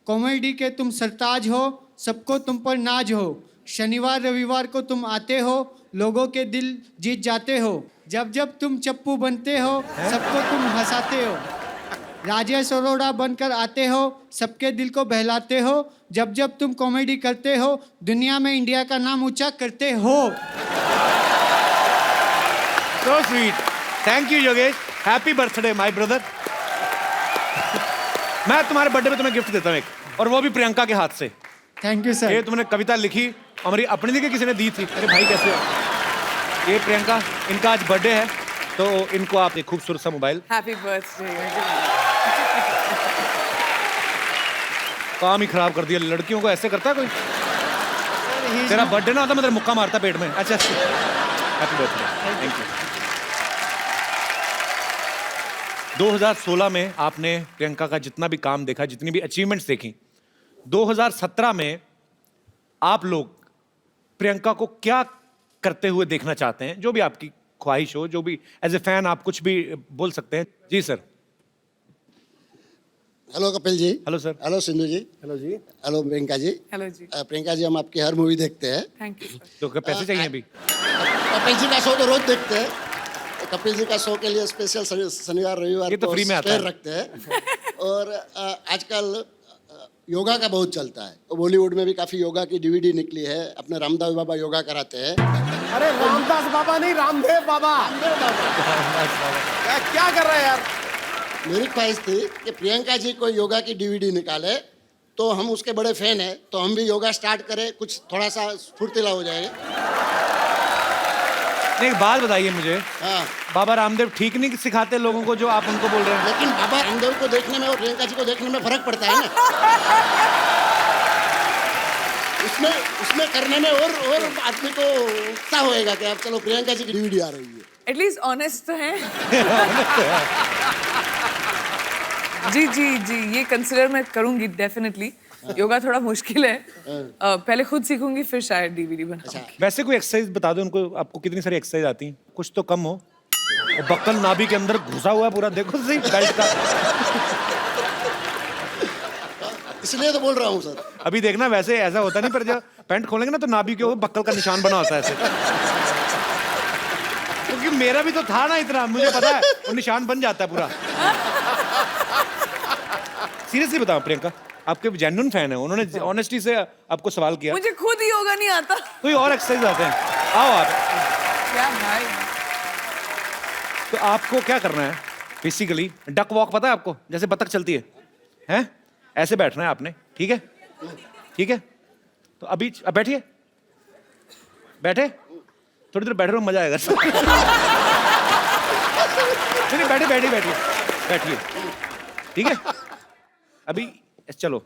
Speaker 7: कॉमेडी के तुम सरताज हो, सबको तुम पर नाज हो। शनिवार रविवार को तुम आते हो, लोगों के दिल जीत जाते हो। जब जब तुम चप्पू बनते हो, सबको तुम हंसाते हो। राजेश अरोड़ा बनकर आते हो, सबके दिल को बहलाते हो। जब जब तुम कॉमेडी करते हो, दुनिया में इंडिया का नाम ऊंचा करते हो।
Speaker 3: So sweet, thank you Yogesh, happy birthday my brother. मैं तुम्हारे बर्थडे पे तुम्हें गिफ्ट देता हूँ एक, और वो भी प्रियंका के हाथ से।
Speaker 7: थैंक यू
Speaker 3: ये
Speaker 7: सर।
Speaker 3: तुमने कविता लिखी, हमारी अपनी लिखी, किसी ने दी थी। अरे भाई कैसे हो? ये प्रियंका, इनका आज बर्थडे है, तो इनको आप एक खूबसूरत सा मोबाइल।
Speaker 1: Happy birthday.
Speaker 3: काम ही खराब कर दिया, लड़कियों को ऐसे करता है कोई? तेरा बर्थडे ना होता मैं तेरा मुक्का मारता पेट में। अच्छा, हैप्पी बर्थडे, थैंक यू। 2016 में आपने प्रियंका का जितना भी काम देखा, जितनी भी अचीवमेंट्स देखी, 2017 में आप लोग प्रियंका को क्या करते हुए देखना चाहते हैं? जो भी आपकी ख्वाहिश हो, जो भी एज ए फैन आप कुछ भी बोल सकते हैं। जी sir.
Speaker 8: Hello Kapil ji.
Speaker 3: Hello sir.
Speaker 8: Hello Sindhu ji.
Speaker 2: Hello जी।
Speaker 8: हेलो प्रियंका जी।
Speaker 1: हेलो जी,
Speaker 8: प्रियंका जी, हम आपकी हर मूवी देखते हैं।
Speaker 1: Thank you sir.
Speaker 3: तो क्या पैसे चाहिए अभी?
Speaker 8: कपिल जी का शो तो रोज देखते हैं। कपिल जी का शो के लिए स्पेशल शनिवार रविवार
Speaker 3: ये तो
Speaker 8: को
Speaker 3: फ्री में आता है।
Speaker 8: स्पेयर रखते हैं। और आजकल योगा का बहुत चलता है, तो बॉलीवुड में भी काफी योगा की डीवीडी निकली है। अपने रामदास बाबा योगा कराते हैं।
Speaker 2: अरे रामदास बाबा नहीं, रामदेव बाबा। क्या कर रहे हैं यार?
Speaker 8: मेरी ख्वाहिश थी कि प्रियंका जी कोई योगा की डीवीडी निकाले, तो हम उसके बड़े फैन हैं, तो हम भी योगा स्टार्ट करें, कुछ थोड़ा सा फुर्तीला हो जाएगा।
Speaker 3: नहीं, एक बात बताइए मुझे,
Speaker 8: हाँ,
Speaker 3: बाबा रामदेव ठीक नहीं सिखाते लोगों को जो आप उनको बोल रहे हैं?
Speaker 8: लेकिन बाबा रामदेव को देखने में और प्रियंका जी को देखने में फर्क पड़ता है ना। उसमें करने में और आदमी को उत्साह होएगा कि अब चलो प्रियंका जी की डीवीडी आ रही है।
Speaker 1: एटलीस्ट ऑनेस्ट तो है। जी जी जी, ये कंसिडर मैं करूंगी डेफिनेटली। योगा थोड़ा मुश्किल है, पहले खुद सीखूंगी फिर शायद डीवीडी बनाऊंगी।
Speaker 3: वैसे कोई एक्सरसाइज बता दो उनको, आपको कितनी सारी एक्सरसाइज आती हैं? कुछ तो कम हो। और बक्कल नाभि के अंदर घुसा हुआ है पूरा, देखो सही बेल्ट का।
Speaker 8: इसलिए तो बोल रहा हूँ सर।
Speaker 3: अभी देखना, वैसे ऐसा होता नहीं, पर जब पैंट खोलेंगे ना तो नाभि के ऊपर बक्कल का निशान बना होता है ऐसे। क्योंकि मेरा भी तो था ना इतना, मुझे पता है वो निशान बन जाता है पूरा। सीरियसली बताओ प्रियंका, आपके जेन्युइन फैन है, उन्होंने ऑनेस्टी से आपको सवाल किया।
Speaker 1: मुझे खुद योगा नहीं आता।
Speaker 3: कोई और एक्सरसाइज आते हैं, आओ आप।
Speaker 1: क्या भाई?
Speaker 3: तो आपको क्या करना है बेसिकली? डक वॉक पता है आपको, जैसे बतख चलती है, हैं? ऐसे बैठना है आपने, ठीक है? ठीक है, तो अभी अब बैठिए, बैठे, थोड़ी देर बैठे रहो, मजा आएगा। नहीं, बैठे बैठिए बैठिए बैठिए, ठीक है? अभी चलो,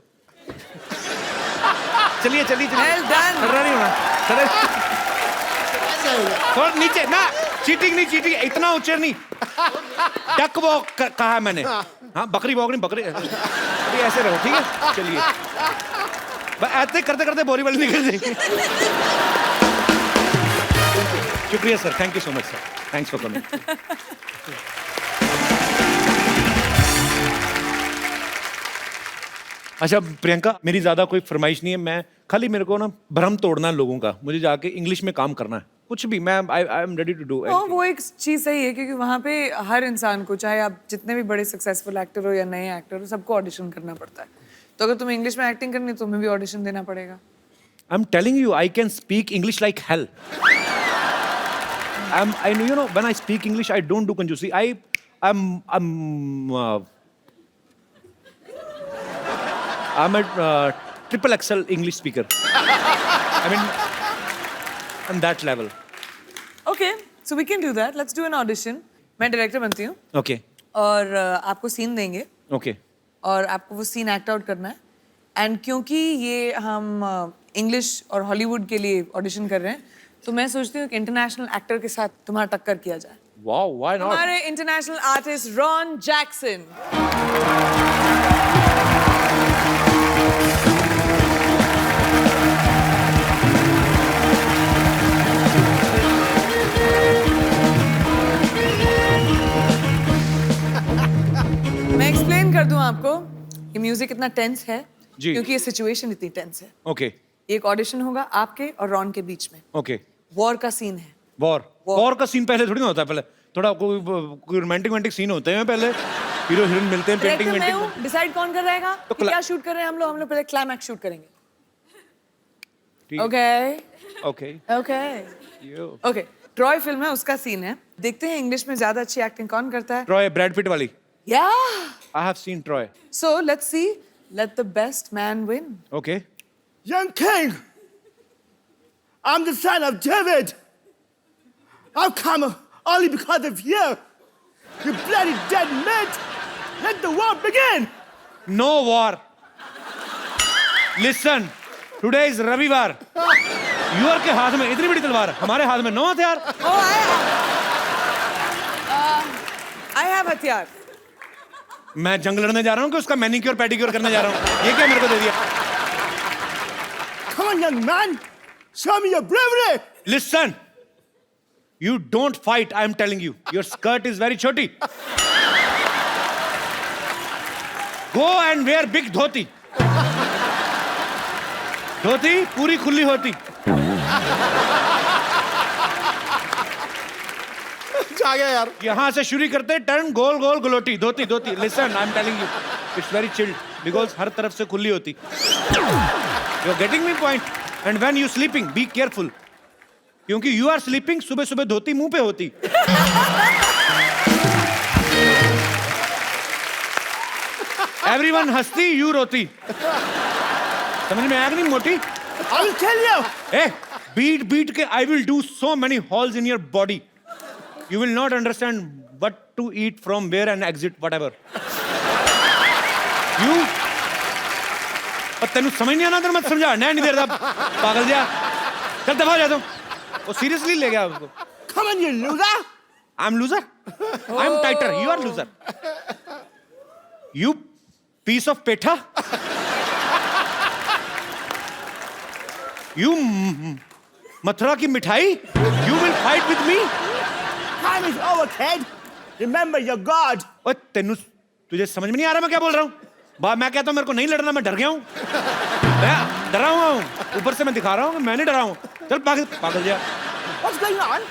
Speaker 3: चलिए चलिए चलिए।
Speaker 1: Well done.
Speaker 3: खड़ा नहीं होना, खड़े
Speaker 8: ऐसे होगा।
Speaker 3: थोड़ा नीचे ना, चीटिंग नहीं, चीटिंग इतना ऊंचे नहीं। डक वॉक कहा है मैंने, हाँ बकरी वॉक नहीं, बकरी। अभी ऐसे रहो, ठीक है? चलिए, ऐसे करते करते बोरी वाली निकल जाएगी। शुक्रिया sir, thank you so much sir, thanks for coming. अच्छा प्रियंका, मेरी ज्यादा कोई फरमाइश नहीं है, मैं खाली मेरे को ना भ्रम तोड़ना है लोगों का, मुझे जाके इंग्लिश में काम करना है, कुछ भी, मैं I am ready to do.
Speaker 1: हाँ, वो एक चीज सही है क्योंकि वहाँ पे हर इंसान को, चाहे आप जितने भी बड़े सक्सेसफुल एक्टर हो या नए एक्टर हो, सबको ऑडिशन करना पड़ता है। तो अगर तुम्हें इंग्लिश में एक्टिंग करनी है तो तुम्हें भी ऑडिशन देना पड़ेगा।
Speaker 3: आई am telling you, I can speak English like hell. I know, you know, when I speak English, I don't do कंजूसी। I'm a triple XL English speaker. I mean, on that level.
Speaker 1: Okay, so we can do that. Let's do an audition. मैं director बनती हूँ
Speaker 3: Okay,
Speaker 1: और आपको scene देंगे
Speaker 3: okay.
Speaker 1: और आपको वो सीन एक्ट आउट करना है। एंड क्योंकि ये हम इंग्लिश और हॉलीवुड के लिए ऑडिशन कर रहे हैं, तो मैं सोचती हूँ कि इंटरनेशनल एक्टर के साथ तुम्हारा टक्कर किया जाए।
Speaker 3: Wow, why not?
Speaker 1: हमारे इंटरनेशनल आर्टिस्ट रॉन जैक्सन। मैं एक्सप्लेन कर दूं आपको, ये म्यूजिक इतना टेंस है
Speaker 3: जी।
Speaker 1: क्योंकि ये सिचुएशन इतनी टेंस है।
Speaker 3: Okay,
Speaker 1: एक ऑडिशन होगा आपके और रॉन के बीच में,
Speaker 3: okay.
Speaker 1: वॉर का सीन है।
Speaker 3: वॉर का सीन पहले थोड़ी ना होता है, पहले थोड़ा कोई रोमांटिक सीन होते हैं, पहले हीरो हीरोइन मिलते हैं, पेंटिंग
Speaker 1: डायरेक्टर मैं
Speaker 3: वेंटिंग।
Speaker 1: हूँ, डिसाइड कौन कर रहेगा
Speaker 3: तो
Speaker 1: कि क्या शूट कर रहे हैं हम लोग पहले क्लाइमैक्स शूट करेंगे।
Speaker 3: ठीक।
Speaker 1: Okay
Speaker 3: Okay.
Speaker 1: Okay
Speaker 3: Yo.
Speaker 1: Okay, Troy film है, उसका सीन है। देखते हैं इंग्लिश में ज्यादा अच्छी एक्टिंग कौन करता है।
Speaker 3: Troy, Brad Pitt वाली।
Speaker 1: या
Speaker 3: I have seen Troy.
Speaker 1: So let's see, let the best man win.
Speaker 3: Okay.
Speaker 9: Young king, I'm the son of David. I've come only because of you. You bloody dead meat. Let the war begin.
Speaker 3: No war. Listen, today is रविवार। Your के हाथ में इतनी बड़ी तलवार, हमारे हाथ में 9 हथियार।
Speaker 1: आई हैव हथियार।
Speaker 3: मैं जंग लड़ने जा रहा हूँ कि उसका मैनिक्योर पेडिक्योर करने जा रहा हूँ? ये क्या मेरे को दे दिया?
Speaker 9: Come on, young man. Show me your bravery.
Speaker 3: Listen, you don't fight. I am telling you. Your skirt is very choti. Go and wear big dhoti. धोती पूरी खुली होती।
Speaker 2: जा गया यार।
Speaker 3: यहाँ से शुरू करते टर्न गोल गोल गलोटी, धोती धोती। Listen, I am telling you, it's very chilled because हर तरफ से खुली होती। You are getting me point? And when you sleeping be careful, क्योंकि यू आर स्लीपिंग, सुबह सुबह धोती मुंह पे होती। एवरीवन हंसती, यू रोती। समझ में आया कि नहीं मोटी?
Speaker 9: I will tell you.
Speaker 3: A, beat beat के I will do so many holes in your body. You will not understand what to eat from where and exit whatever. You और तेनू समझ नहीं आना, तेरे मत समझा, नहीं देर तक पागल जा, चल दफा जा तुम। वो सीरियसली ले गया उसको।
Speaker 9: Come on, you loser.
Speaker 3: I'm loser. I'm tighter. You are loser. You piece of petha. You Mathura की मिठाई. You will fight with me.
Speaker 9: Time is over, kid. Remember your God.
Speaker 3: और तेनू तुझे समझ में नहीं आ रहा मैं क्या बोल रहा हूँ? मैं कहता हूँ मेरे को नहीं लड़ना, मैं डर गया हूँ, मैं डरा हुआ हूँ, ऊपर से मैं दिखा रहा हूँ कि मैं नहीं डरा हूँ। चल पागल पागल जा।
Speaker 9: What's going on?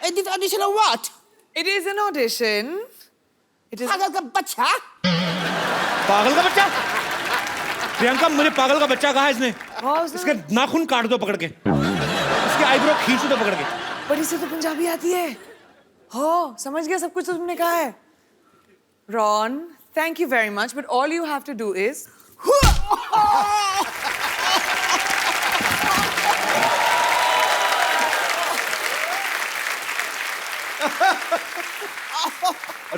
Speaker 9: This audition or what?
Speaker 1: It is an audition. It is.
Speaker 9: पागल का बच्चा?
Speaker 3: पागल का बच्चा? प्रियंका, मुझे पागल का बच्चा कहा इसने?
Speaker 1: हाँ, उसने-
Speaker 3: इसके नाखून काट दो पकड़ के, इसके आईब्रो खींच दो पकड़ के।
Speaker 1: पर इसे तो पंजाबी आती है। हो, समझ गया सब कुछ तो तुमने कहा है। Ron, thank you very much, but all you have to do is.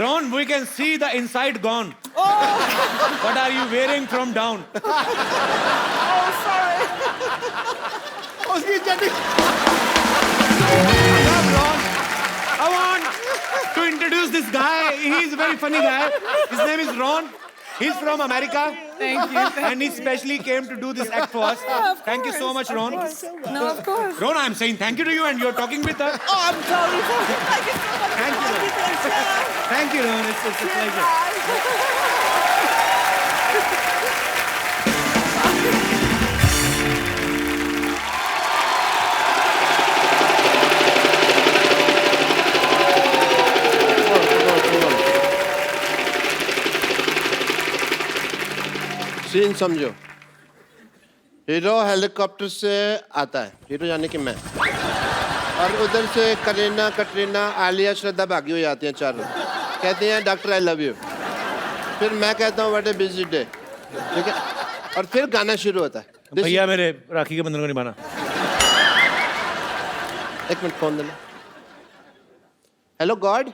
Speaker 3: Ron, we can see the inside gone. What are you wearing from down?
Speaker 2: उसकी चड्डी
Speaker 3: Ron, I want to introduce this guy. He's a very funny guy. His name is Ron. He's from America.
Speaker 1: Thank you.
Speaker 3: And he specially came to do this act for us. Thank you so much, Ron.
Speaker 1: No, of course.
Speaker 3: Ron, I'm saying thank you to you and you're talking with us.
Speaker 9: Oh, I'm sorry. Thank you so much.
Speaker 3: Thank you, Ron. Thank you, Ron. It's a pleasure.
Speaker 10: Scene समझो। Hero helicopter से आता है, hero यानी कि मैं, और उधर से करीना, कटरीना, आलिया, श्रद्धा भागी हुई आती हैं चारों, कहती हैं डॉक्टर आई लव यू। फिर मैं कहता हूँ व्हाट ए बिजी डे, ठीक है, और फिर गाना शुरू होता है।
Speaker 3: भैया मेरे राखी के बंधन को निभाना।
Speaker 10: एक मिनट फोन देना। हेलो गॉड,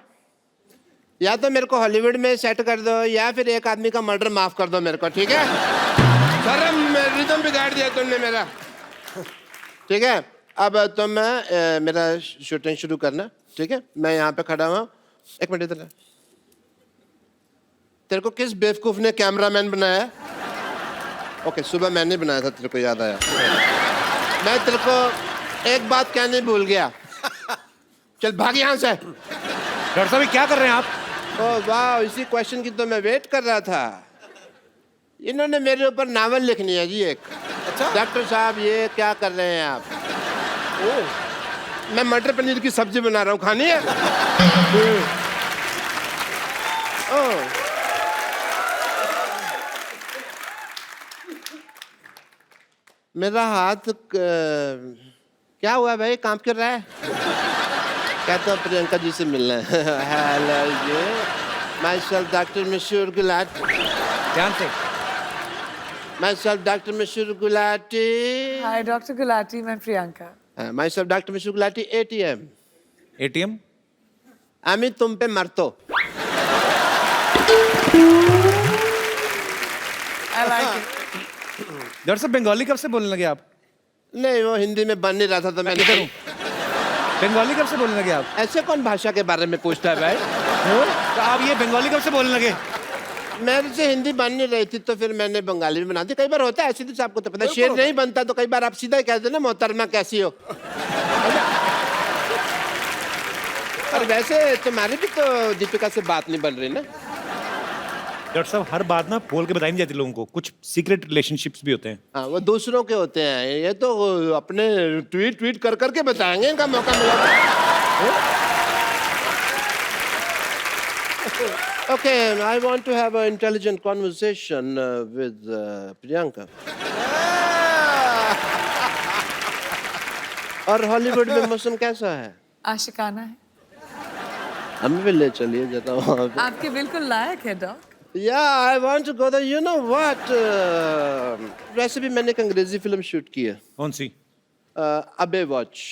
Speaker 10: या तो मेरे को हॉलीवुड में सेट कर दो या फिर एक आदमी का मर्डर माफ कर दो मेरे को, ठीक है? सर रिदम बिगाड़ दिया तुमने मेरा, ठीक है? अब तो मैं मेरा शूटिंग शुरू करना, ठीक है? मैं यहाँ पे खड़ा हुआ। एक मिनट इधर। तेरे को किस बेवकूफ ने कैमरामैन बनाया? ओके, सुबह मैंने बनाया था, तेरे को याद आया। मैं तेरे को एक बात कहने भूल गया। चल भाग यहाँ से।
Speaker 3: डॉक्टर साहब क्या कर रहे हैं आप?
Speaker 10: ओह वाह, इसी क्वेश्चन की तो मैं वेट कर रहा था। इन्होंने मेरे ऊपर नावल लिखनी है जी एक। अच्छा डॉक्टर साहब ये क्या कर रहे हैं आप? ओह मैं मटर पनीर की सब्जी बना रहा हूँ, खानी है? ओह मेरा हाथ क्या हुआ भाई, कांप कर रहा है? कहता हूँ प्रियंका जी से मिलना है। Hello ji, myself doctor Mashoor Gulati.
Speaker 3: ध्यान से।
Speaker 10: My self doctor Mashoor Gulati.
Speaker 1: Hi, Dr. Gulati. मैं Priyanka.
Speaker 10: My self doctor Mashoor Gulati. ATM।
Speaker 3: ATM?
Speaker 10: আমি तुम पे मरतो।
Speaker 1: I like it.
Speaker 3: डॉक्टर साहब बंगाली कब से बोलने लगे आप?
Speaker 10: नहीं वो हिंदी में बन नहीं रहा था तो मैंने करूँ।
Speaker 3: बंगाली कब से बोलने लगे आप?
Speaker 10: ऐसे कौन भाषा के बारे में पूछता है भाई?
Speaker 3: तो आप ये बंगाली कब से बोलने लगे?
Speaker 10: मेरे से हिंदी बन नहीं रही थी तो फिर मैंने बंगाली में बना दी। कई बार होता है ऐसे, तो आपको तो पता है शेर नहीं बनता तो कई बार आप सीधा ही कहते ना मोहतरमा कैसी हो। और वैसे तुम्हारी भी तो दीपिका से बात नहीं बन रही ना।
Speaker 3: डॉक्टर साहब हर बात ना बोल के बताई नहीं जाती लोगों को, कुछ सीक्रेट रिलेशनशिप्स भी होते हैं।
Speaker 10: हाँ वो दूसरों के होते हैं, ये तो अपने ट्वीट कर करके बताएंगे, इनका मौका मिला। Okay, I want to have a intelligent conversation with Priyanka. और हॉलीवुड में मौसम कैसा है?
Speaker 1: आशिकाना है।
Speaker 10: हमें भी ले चलिए जरा वहाँ पे।
Speaker 1: आपके बिल्कुल लायक है dock.
Speaker 10: Yeah, I want to go there. You know what? वैसे भी मैंने एक अंग्रेजी फिल्म शूट की है।
Speaker 3: कौन सी?
Speaker 10: अबे वॉच।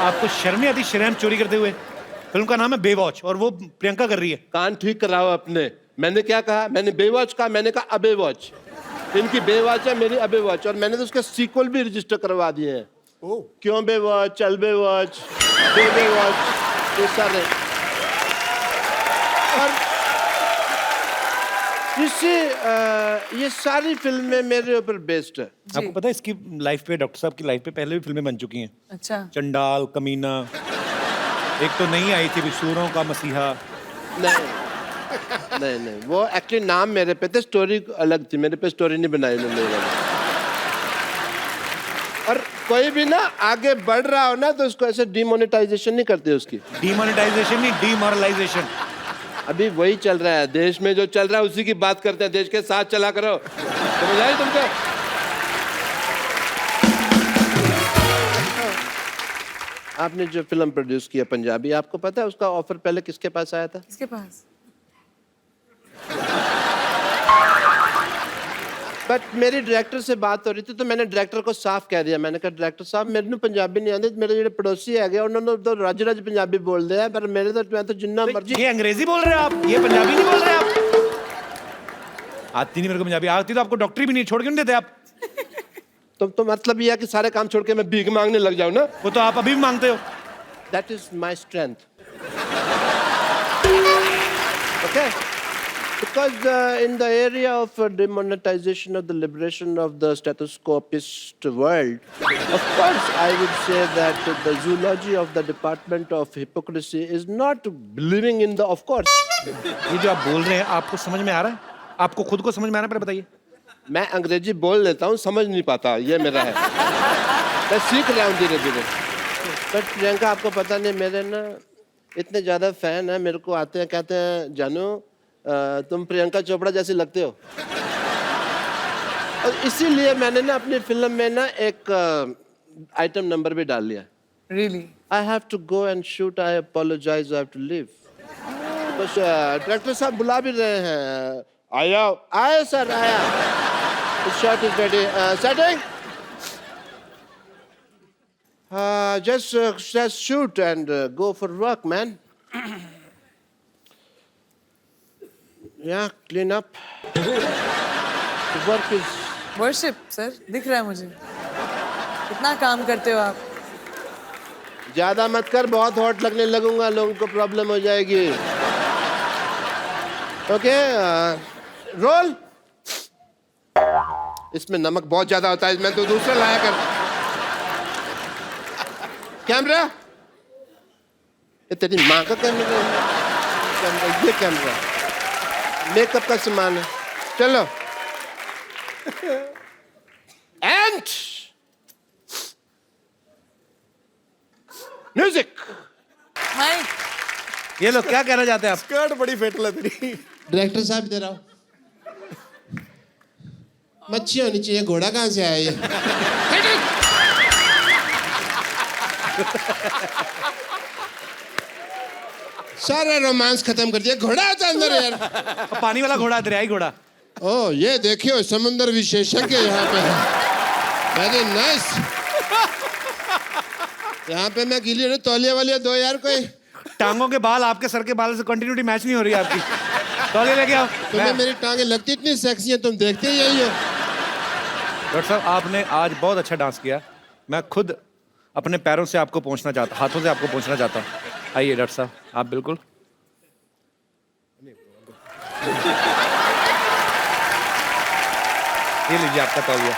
Speaker 3: आपको शर्म नहीं आती शर्म चोरी करते हुए? फिल्म का नाम है बेवॉच और वो प्रियंका कर रही है।
Speaker 10: कान ठीक कराओ अपने। मैंने क्या कहा? मैंने बेवॉच कहा, मैंने कहा अबे वॉच। इनकी बेवॉच है, मेरी अबे वॉच, और मैंने तो उसके सीक्वल भी रजिस्टर करवा दिए हैं। क्यों बेवॉच, चल बेवॉच, बेवॉच, ये सारे। और ये सारी फिल्में मेरे ऊपर बेस्ड है।
Speaker 3: आपको पता है इसकी लाइफ पे, डॉक्टर साहब की लाइफ पे पहले भी फिल्में बन चुकी हैं।
Speaker 1: अच्छा।
Speaker 3: चंडाल, कमीना, एक तो नहीं आई थी सूरों का मसीहा।
Speaker 10: नहीं, वो एक्चुअली नाम मेरे पे थे, स्टोरी अलग थी, मेरे पे स्टोरी नहीं बनाई उन्होंने। और कोई भी ना आगे बढ़ रहा हो ना तो उसको ऐसे डिमोनेटाइजेशन नहीं करते उसकी।
Speaker 3: डिमोनेटाइजेशन नहीं, डीमोरलाइजेशन।
Speaker 10: अभी वही चल रहा है देश में, जो चल रहा है उसी की बात करते हैं। देश के साथ चला करो, समझ आई तुमको? आपने जो फिल्म प्रोड्यूस किया पंजाबी, आपको पता है उसका ऑफर पहले किसके पास आया था?
Speaker 1: किसके पास?
Speaker 10: बट मेरी डायरेक्टर से बात हो रही थी तो मैंने डायरेक्टर को साफ कह दिया, मैंने कहा डायरेक्टर साहब मेरे को पंजाबी नहीं आती, मेरे जो पड़ोसी है उन्होंने तो रज रज पंजाबी बोल दिया, पर मेरे तो मैं तो जिन्ना मर्जी।
Speaker 3: ये अंग्रेजी बोल रहे हो आप, ये पंजाबी नहीं बोल रहे आप? आती नहीं मेरे को पंजाबी, आती तो आपको डॉक्टरी भी नहीं, छोड़ क्यों नहीं देते आप?
Speaker 10: तो मतलब ये है कि सारे काम छोड़ के मैं भीख मांगने लग जाऊं ना?
Speaker 3: वो तो आप अभी भी मांगते हो।
Speaker 10: That is my strength. Okay? Because in the area of demonetization of the liberation of the stethoscopist world, of course I would say that the zoology of the department of hypocrisy is not believing in the, of course.
Speaker 3: ये जो आप बोल रहे हैं आपको समझ में आ रहा है? आपको खुद को समझ में आ रहा है? पहले बताइए।
Speaker 10: मैं अंग्रेजी बोल लेता हूँ, समझ नहीं पाता, ये मेरा है। मैं सीख रहा हूँ धीरे धीरे। बट प्रियंका आपको पता नहीं, मेरे ना इतने ज़्यादा फैन हैं, मेरे को आते हैं कहते हैं जानू तुम प्रियंका चोपड़ा जैसी लगते हो। और इसीलिए मैंने ना अपनी फिल्म में ना एक आइटम नंबर भी डाल लिया।
Speaker 1: Really?
Speaker 10: I have to go and shoot, I apologize, I have to leave. बस डायरेक्टर साहब बुला भी रहे हैं। आया आया सर आया। The shot is ready. Setting. Just shoot and go for work, man. Yeah, clean up. The work is.
Speaker 1: Worship, sir. दिख रहा है मुझे। कितना काम करते हो आप?
Speaker 10: ज्यादा मत कर, बहुत हॉट लगने लगूंगा, लोगों को प्रॉब्लम हो जाएगी। Okay, role. इसमें नमक बहुत ज्यादा होता है, मैं तो दूसरा लाया कर। कैमरा, ये तेरी माँ का कैमरा, ये कैमरा मेकअप का सामान है। चलो एंड म्यूजिक।
Speaker 1: हाय।
Speaker 3: ये लोग क्या कहना चाहते हैं आप?
Speaker 2: स्कर्ट बड़ी फेटल है तेरी।
Speaker 10: डायरेक्टर साहब इधर आओ। मच्छी होनी चाहिए, घोड़ा कहाँ से आया ये? सारा रोमांस खत्म कर दिया, घोड़ा आता अंदर यार।
Speaker 3: पानी वाला घोड़ा, दरियाई घोड़ा।
Speaker 10: ओ ये देखियो समुद्र विशेषज्ञ यहाँ पे है। Very nice. यहाँ पे मैं गिली हूँ, तौलिया वाली दो यार कोई।
Speaker 3: टांगों के बाल आपके सर के बाल से कंटिन्यूटी मैच नहीं हो रही है आपकी। तौलिया लेके आओ।
Speaker 10: तुम्हें मेरी टांगे लगती इतनी सेक्सी है, तुम देखते ही यही हो।
Speaker 3: डॉक्टर साहब आपने आज बहुत अच्छा डांस किया, मैं खुद अपने पैरों से आपको पहुंचना चाहता, हाथों से आपको पहुंचना चाहता हूँ। आइए डॉक्टर साहब, आप बिल्कुल। ये लीजिए आपका तौलिया।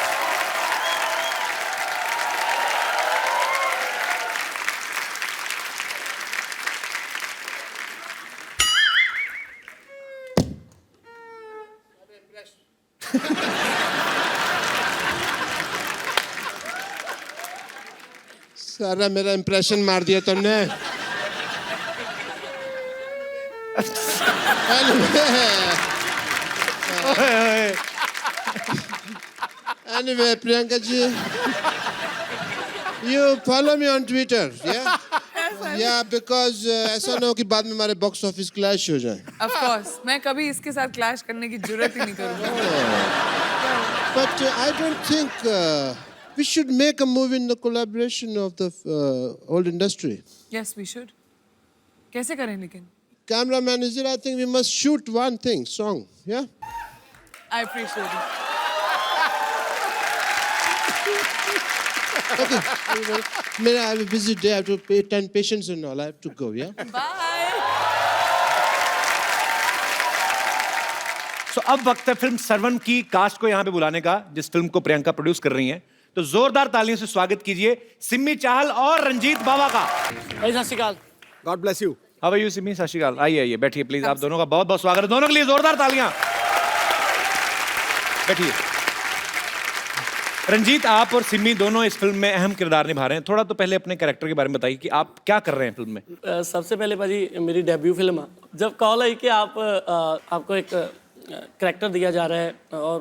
Speaker 10: सारा मेरा इंप्रेशन मार दिया तुमने। Anyway, Priyanka ji, you follow me on Twitter, yeah? Yeah, because ऐसा ना हो कि बाद में हमारे बॉक्स ऑफिस क्लैश हो जाए।
Speaker 1: Of course, मैं कभी इसके साथ क्लैश करने की जरूरत ही नहीं करूँगी।
Speaker 10: But I don't think we should make a movie in the collaboration of the old industry.
Speaker 1: Yes, we should. कैसे करें लेकिन?
Speaker 10: Cameraman is it? I think we must shoot one thing, song, yeah?
Speaker 1: I appreciate it.
Speaker 10: Okay. I have a busy day. I have to attend patients and all. I have to go, yeah?
Speaker 1: Bye.
Speaker 3: So, अब वक्त है film servant की cast को यहाँ पे बुलाने का, जिस फिल्म को प्रियंका प्रोड्यूस कर रही हैं। तो जोरदार तालियों से स्वागत कीजिए सिम्मी चाहल और रंजीत बाबा का।
Speaker 9: सत श्री अकाल।
Speaker 2: God bless you.
Speaker 3: How are you Simmi? सत श्री अकाल। आइए आइए बैठिए प्लीज। आप दोनों का बहुत बहुत स्वागत है, दोनों के लिए जोरदार तालियां। बैठिए। रंजीत, आप और सिमी दोनों इस फिल्म में अहम किरदार निभा रहे हैं। थोड़ा तो पहले अपने कैरेक्टर के बारे में बताइए कि आप क्या कर रहे हैं फिल्म में।
Speaker 11: सबसे पहले भाजी मेरी डेब्यू फिल्म है। जब कॉल आई कि आपको एक कैरेक्टर दिया जा रहा है और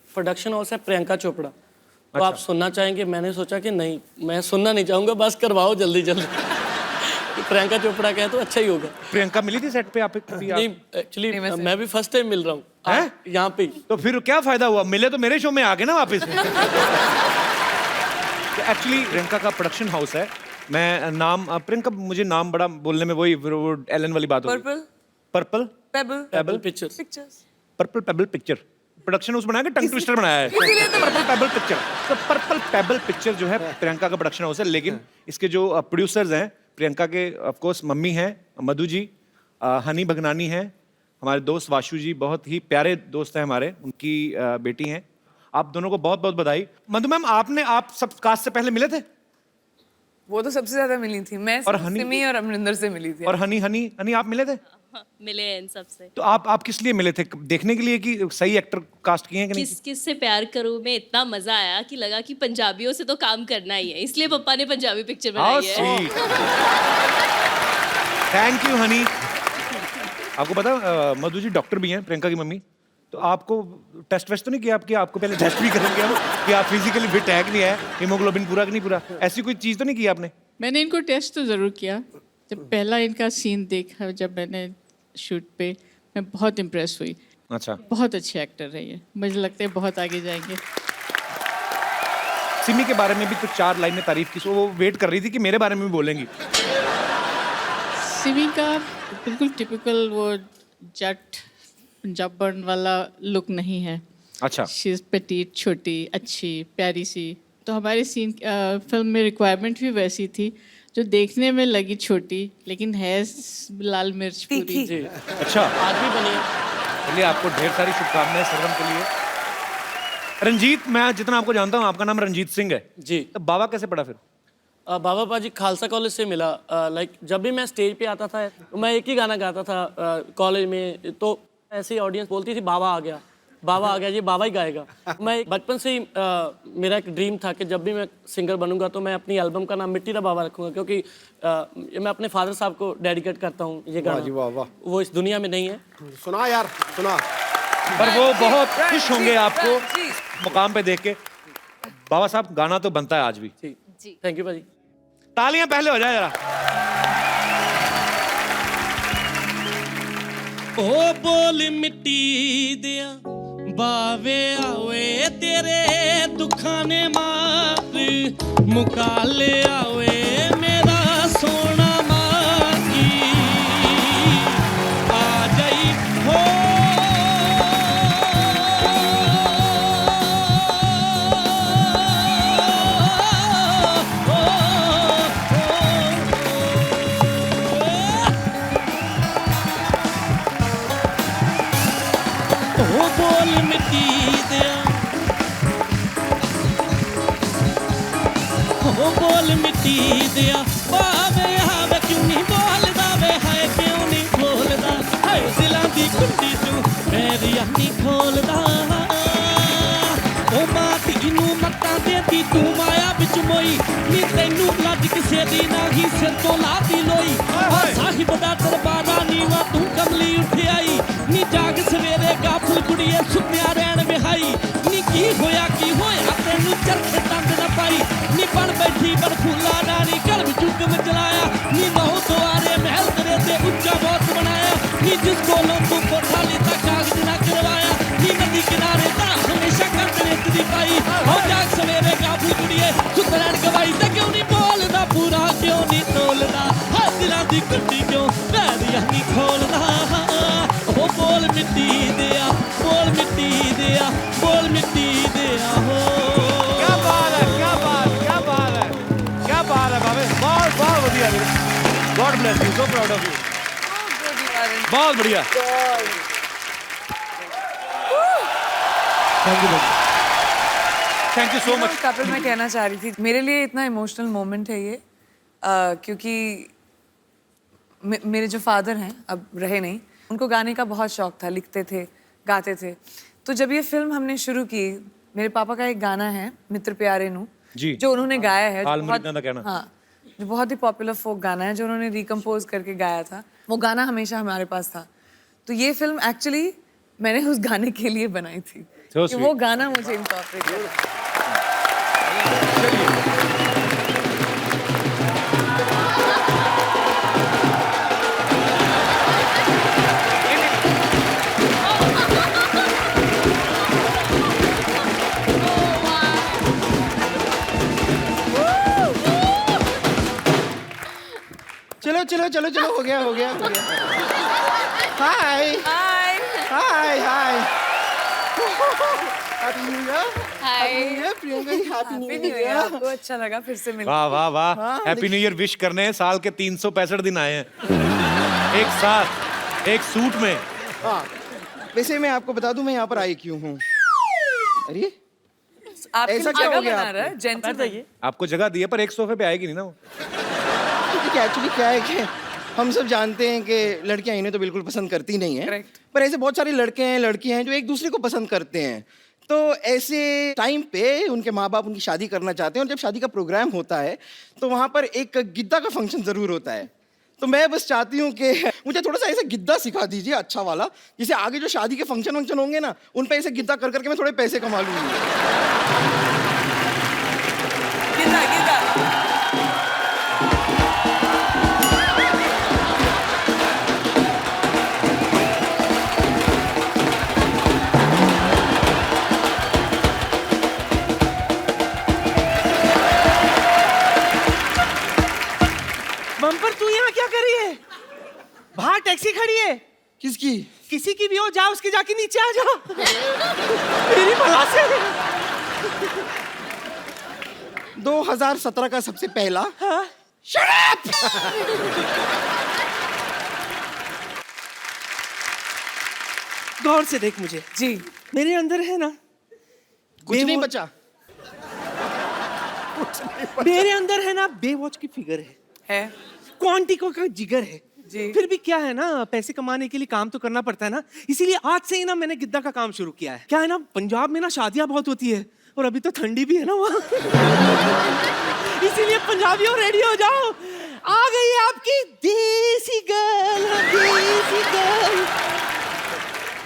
Speaker 11: प्रोडक्शन हाउस है प्रियंका चोपड़ा, तो आप सुनना चाहेंगे? मैंने सोचा कि नहीं, मैं सुनना नहीं चाहूँगा, बस करवाओ जल्दी जल्दी। प्रियंका चोपड़ा कहे तो अच्छा ही होगा।
Speaker 3: प्रियंका मिली थी सेट पे आप?
Speaker 11: नहीं, एक्चुअली मैं भी फर्स्ट टाइम मिल रहा हूँ यहाँ पे।
Speaker 3: तो फिर क्या फायदा हुआ? मिले तो मेरे शो में आ गए ना वापस। एक्चुअली प्रियंका का प्रोडक्शन हाउस है। मैं नाम प्रियंका, मुझे नाम बड़ा बोलने में वही वो एलन वाली बात होगी। Purple
Speaker 11: payable pictures.
Speaker 3: Purple payable picture production house बनाया कि टंग ट्विस्टर बनाया है? Purple payable picture. तो पर्पल पेबल पिक्चर जो है प्रियंका का प्रोडक्शन हाउस है, लेकिन इसके जो प्रोड्यूसर्स हैं प्रियंका के, ऑफ कोर्स मम्मी हैं मधु जी, हनी भगनानी हैं, हमारे दोस्त वाशु जी, बहुत ही प्यारे दोस्त हैं हमारे, उनकी बेटी हैं। आप दोनों को बहुत बहुत बधाई। मधु मैम, आप सब कास्ट से पहले मिले थे?
Speaker 1: वो तो सबसे ज्यादा मिली थी मैं,
Speaker 3: और हनी?
Speaker 1: सिमी और अमरिंदर से मिली थी।
Speaker 3: और हनी आप मिले थे?
Speaker 12: मिले हैं इन सबसे।
Speaker 3: तो आप किस लिए मिले थे? देखने के लिए कि सही एक्टर कास्ट किए हैं कि नहीं?
Speaker 12: किस से प्यार करूं में इतना मजा आया कि लगा कि पंजाबियों से तो काम करना ही है, इसलिए पापा ने पंजाबी पिक्चर बनाई है।
Speaker 3: Thank you Honey. आपको पता मधु जी डॉक्टर भी हैं, प्रियंका की मम्मी। तो आपको टेस्ट वेस्ट तो नहीं किया आपको पहले टेस्ट भी करेंगे हम कि आप फिजिकली फिट है कि नहीं है, हीमोग्लोबिन पूरा कि नहीं पूरा, ऐसी कोई चीज़ तो नहीं की आपने?
Speaker 5: मैंने इनको टेस्ट तो ज़रूर किया। जब पहला इनका सीन देखा जब मैंने शूट पे, मैं बहुत इम्प्रेस हुई।
Speaker 3: अच्छा,
Speaker 5: बहुत अच्छे एक्टर है ये, मुझे लगता है बहुत आगे जाएंगे।
Speaker 3: सिमी के बारे में भी कुछ 4 लाइनें तारीफ की, वो वेट कर रही थी कि मेरे बारे में भी बोलेंगी।
Speaker 5: सिमी का बिल्कुल टिपिकल वो जट पंजाबन वाला लुक नहीं है।
Speaker 3: अच्छा,
Speaker 5: शी इज़ पेटीट, छोटी, अच्छी, प्यारी सी। तो हमारे सीन फिल्म में रिक्वायरमेंट भी वैसी थी, जो देखने में लगी छोटी लेकिन है लाल मिर्च पूरी।
Speaker 3: अच्छा,
Speaker 11: आज भी बनी है।
Speaker 3: चलिए, आपको ढेर सारी शुभकामनाएं सरगम के लिए। रंजीत, मैं जितना आपको जानता हूँ आपका नाम रंजीत सिंह है
Speaker 11: जी।
Speaker 3: तो बाबा कैसे पड़ा फिर?
Speaker 11: बाबा पाजी खालसा कॉलेज से मिला। लाइक जब भी मैं स्टेज पे आता था तो मैं एक ही गाना गाता था कॉलेज में, तो ऐसी ऑडियंस बोलती थी बाबा आ गया, बाबा आ गया, ये बाबा ही गाएगा। मैं बचपन से ही मेरा एक ड्रीम था कि जब भी मैं सिंगर बनूंगा तो मैं अपनी एल्बम का नाम मिट्टी दा बाबा रखूंगा, क्योंकि मैं अपने फादर साहब को डेडिकेट करता हूँ ये गाना।
Speaker 2: वाह वाह,
Speaker 11: वो इस दुनिया में नहीं है।
Speaker 2: सुना यार, सुना।
Speaker 3: पर वो बहुत खुश होंगे आपको मुकाम पे देख के। बाबा साहब, गाना तो बनता है आज भी।
Speaker 11: जी, थैंक यू भाजी।
Speaker 3: तालियां पहले हो जाए जरा।
Speaker 11: ओ बोल मिट्टी दिया बावे आवे तेरे दुखां ने मार मुका ले आवे मेरा सोना मागी आ जाई हो बोल मिट्टी दिया, ओ बोल मिट्टी दिया बावे आवे क्यों नहीं बोलदा वे, हाय क्यों नहीं बोलदा, हाय दिलां दी कुंडी तू मेरी अखी खोलदा। ओ मां धी नूं मत्तां देती तू माया विच मोई, नी तैनू लज किसे दी ना ही सिर तो लाती लोई। साहिब दा दरबारा नीवा तू कमली उठ आई, नी जाग सवेरे गाफल कुड़िए सुत्या रहन विहाई। नी की होया तैनू चरखे तंद न पाई, नी बन बैठी बरफूला रानी घर विच हुक्म चलाया, नी नौ द्वारे महल तेरे ते उच्चा बहुत बनाया, नी जिस कोलों तू कोठा लेता कागज ना करवाया, नी नदी किनारे दा हमेशा कंध रेतदी पाई। हो जाग सवेरे गाफल कुड़िए सुत रहन गवाई, ते क्यों नहीं बोलदा पूरा क्यों नहीं तोलदा, हाय दिलां दी कुंडी क्यों पैरी नहीं खोलदा। ओ बोल मिट्टी दिया, बोल मिट्टी दिया, बोल मिट्टी दिया हो।
Speaker 3: क्या बात है, क्या बात, क्या बात है, क्या बात है बाबे, बहुत बहुत बढ़िया। God bless you, so proud of you. बहुत बढ़िया। Thank you so much.
Speaker 1: Kapil, मैं कहना चाह रही थी, मेरे लिए इतना इमोशनल मोमेंट है ये, क्योंकि मेरे जो फादर हैं अब रहे नहीं, उनको गाने का बहुत शौक था, लिखते थे, गाते थे। तो जब ये फिल्म हमने शुरू की मेरे पापा का एक गाना है मित्र प्यारे नू
Speaker 3: जी।
Speaker 1: जो उन्होंने गाया है,
Speaker 3: हाल
Speaker 1: जो
Speaker 3: मुरीदां दा कहना।
Speaker 1: हाँ, जो बहुत ही पॉपुलर फोक गाना है जो उन्होंने रिकम्पोज करके गाया था। वो गाना हमेशा हमारे पास था। तो ये फिल्म एक्चुअली मैंने उस गाने के लिए बनाई थी
Speaker 3: So
Speaker 1: कि वो गाना मुझे इनकॉर्पोरेट करना।
Speaker 9: चलो चलो चलो चलो, हो गया हो गया हो गया। Hi
Speaker 1: hi
Speaker 9: hi hi, happy new year.
Speaker 12: Hi
Speaker 9: Priyanka ji, happy new
Speaker 1: happy new year.
Speaker 9: Year.
Speaker 1: आपको अच्छा लगा फिर से मिलकर?
Speaker 3: वाह वाह वाह,
Speaker 9: हाँ,
Speaker 3: हैप्पी न्यू ईयर विश करने साल के 365 दिन आए हैं एक साथ एक सूट में।
Speaker 9: हाँ, वैसे मैं आपको बता दूं मैं यहाँ पर आई क्यों हूँ। अरे
Speaker 1: आपकी
Speaker 9: ऐसा क्या
Speaker 1: जगह
Speaker 9: हो गया
Speaker 1: बना रहा है
Speaker 9: आपको?
Speaker 1: जेंटलमैन।
Speaker 3: आपको जगह दी है पर एक सोफे पे आएगी नहीं ना वो।
Speaker 9: एक्चुअली क्या है कि हम सब जानते हैं कि लड़कियां इन्हें तो बिल्कुल पसंद करती नहीं है,
Speaker 1: Correct.
Speaker 9: पर ऐसे बहुत सारे लड़के हैं लड़कियां हैं जो एक दूसरे को पसंद करते हैं। तो ऐसे टाइम पे उनके माँ बाप उनकी शादी करना चाहते हैं और जब शादी का प्रोग्राम होता है तो वहाँ पर एक गिद्दा का फंक्शन ज़रूर होता है। तो मैं बस चाहती हूँ कि मुझे थोड़ा सा ऐसा गिद्दा सिखा दीजिए अच्छा वाला, जिसे आगे जो शादी के फंक्शन होंगे ना उन पे ऐसे गिद्दा कर करके मैं थोड़े पैसे कमा लूँगी।
Speaker 1: गिद्दा गिद्दा।
Speaker 13: बम्पर तू यहाँ क्या कर रही है? बाहर टैक्सी खड़ी है।
Speaker 9: किसकी?
Speaker 13: किसी की भी हो, जा उसके जाके नीचे आ जा। मेरी भला से
Speaker 9: 2017 का सबसे पहला।
Speaker 13: हाँ?
Speaker 9: Shut up!
Speaker 13: गौर से देख मुझे।
Speaker 1: जी
Speaker 13: मेरे अंदर है ना
Speaker 9: कुछ नहीं बचा।
Speaker 13: मेरे अंदर है ना बेवॉच की फिगर है क्वांटिको का जिगर है
Speaker 1: जी।
Speaker 13: फिर भी क्या है ना, पैसे कमाने के लिए काम तो करना पड़ता है ना, इसीलिए आज से ही ना मैंने गिद्दा का काम शुरू किया है। क्या है ना, पंजाब में ना शादियां बहुत होती है और अभी तो ठंडी भी है ना वहाँ। इसीलिए पंजाबियों रेडी हो जाओ, आ गई है आपकी देसी गर्ल, देसी गर्ल।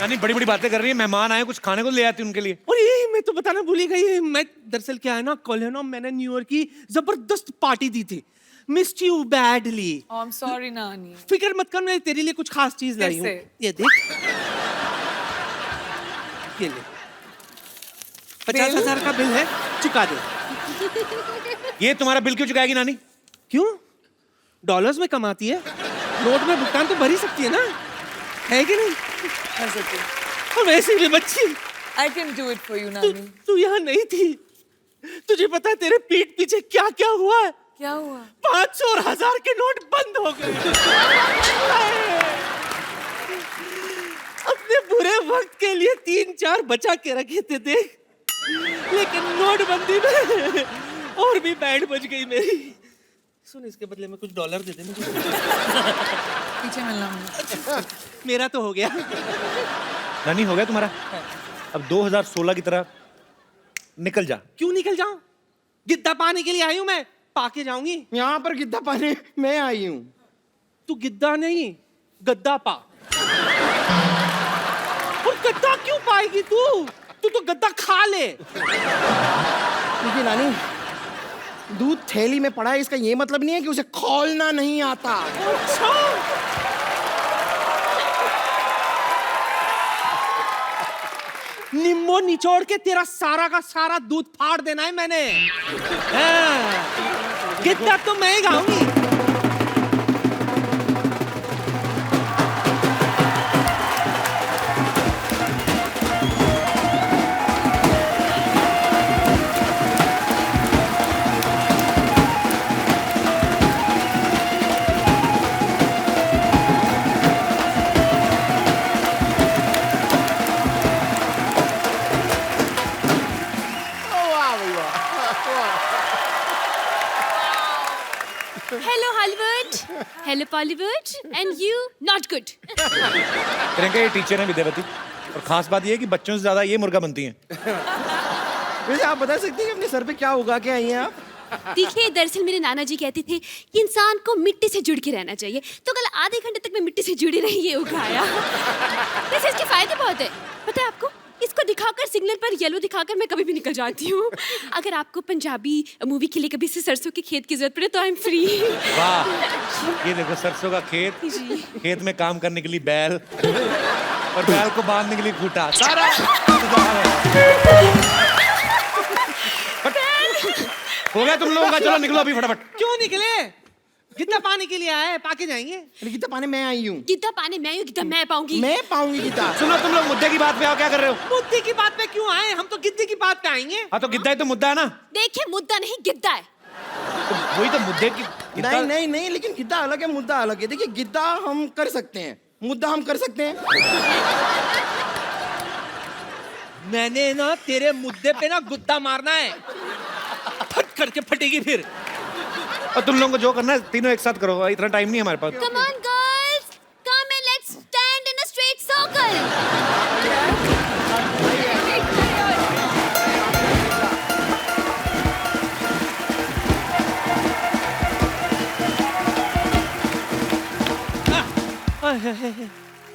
Speaker 3: यानी बड़ी बड़ी बातें कर रही है, मेहमान आए कुछ खाने को ले आती उनके लिए।
Speaker 13: और ये मैं तो बताना भूल ही गई, मैं दरअसल क्या है ना, कल है ना मैंने न्यू ईयर की जबरदस्त पार्टी दी थी। Missed you badly.
Speaker 1: I am sorry नानी।
Speaker 13: फिक्र मत कर, मैं तेरे लिए कुछ खास चीज लाई हूँ।
Speaker 1: कैसे?
Speaker 13: ये देख, ये ले 50,000 का बिल है, चुका दे।
Speaker 3: ये तुम्हारा बिल क्यों चुकाएगी नानी?
Speaker 13: क्यों? डॉलर्स में कमाती है, नोट में भुगतान तो भर ही सकती है ना, है कि नहीं? और वैसे भी बच्ची,
Speaker 1: I can do it for you नानी।
Speaker 13: तू यहाँ नहीं थी, तुझे पता है तेरे पीठ पीछे क्या क्या हुआ है?
Speaker 1: क्या हुआ?
Speaker 13: 500 और 1000 के नोट बंद हो गए। अपने बुरे वक्त के लिए 3-4 बचा के रखे थे देख, लेकिन नोटबंदी में और भी बैंड बज गई मेरी। सुन, इसके बदले में कुछ डॉलर दे दे मुझे।
Speaker 1: पीछे मिलना मुझे।
Speaker 13: मेरा तो हो गया।
Speaker 3: नानी हो गया तुम्हारा? अब 2016 की तरह निकल जा।
Speaker 13: क्यों निकल जाऊं? गिद्दा पाने के लिए आई हूं मैं, पाके जाऊंगी।
Speaker 9: यहाँ पर गिद्दा पाने मैं आई हूँ।
Speaker 13: तू गिद्दा नहीं, गद्दा पा। और गद्दा क्यों पाएगी तू? तू तो गद्दा खा ले।
Speaker 9: देखिए नानी, दूध थैली में पड़ा है इसका ये मतलब नहीं है कि उसे खोलना नहीं आता।
Speaker 13: अच्छा, निम्बो निचोड़ के तेरा सारा का सारा दूध फाड़ देना है मैंने। हाँ, गिद्दा तो मैं ही गाऊंगी।
Speaker 12: Hello Hollywood, hello Bollywood, and you not good.
Speaker 3: Priyanka ये टीचर है विद्यावती, और खास बात ये है कि बच्चों से ज्यादा ये मुर्गा बनती हैं।
Speaker 13: वैसे आप बता सकती हैं कि अपने सर पे क्या उगा के आई हैं आप?
Speaker 12: देखिए, दरअसल मेरे नाना जी कहते थे कि इंसान को मिट्टी से जुड़ के रहना चाहिए, तो कल आधे घंटे तक मैं मिट्टी से जुड़ी रही, ये उगाया। वैसे इसके फायदे बहुत है, पता है आपको? इसको दिखाकर, सिग्नल पर येलो दिखाकर मैं कभी भी निकल जाती हूँ। अगर आपको पंजाबी मूवी के लिए कभी से सरसों के खेत की जरूरत पड़े तो आई एम फ्री।
Speaker 3: वाह, ये देखो सरसों का खेत, खेत में काम करने के लिए बैल और बैल को बांधने के लिए खूंटा, सारा हो गया तुम लोगों का। चलो निकलो अभी फटाफट।
Speaker 13: क्यों निकले? गिद्दा पाने के लिए आए हैं, पाके जाएंगे। गिद्दा पाने मैं आई हूँ।
Speaker 12: गिद्दा पाने मैं हूँ, गिद्दा मैं पाऊंगी।
Speaker 13: मैं पाऊंगी गिद्दा।
Speaker 3: सुनो, तुम लोग मुद्दे की बात पे आओ, क्या कर रहे हो?
Speaker 13: मुद्दे की बात पे क्यों आए? हम तो गिद्दे की बात पे आएंगे।
Speaker 3: हाँ तो गिद्दा ही तो मुद्दा है ना।
Speaker 12: देखिए, मुद्दा नहीं गिद्दा है।
Speaker 3: तो वही तो मुद्दे की
Speaker 13: नहीं नहीं नहीं, लेकिन गिद्दा अलग है, मुद्दा अलग है। देखिए, गिद्दा हम कर सकते हैं, मुद्दा हम कर सकते हैं। मैंने ना तेरे मुद्दे पे ना गुद्दा मारना है, फट करके फटेगी फिर।
Speaker 3: और तुम लोगों को जो करना है तीनों एक साथ करो, इतना टाइम नहीं है हमारे पास।
Speaker 12: Come on girls, come and let's stand in a straight circle.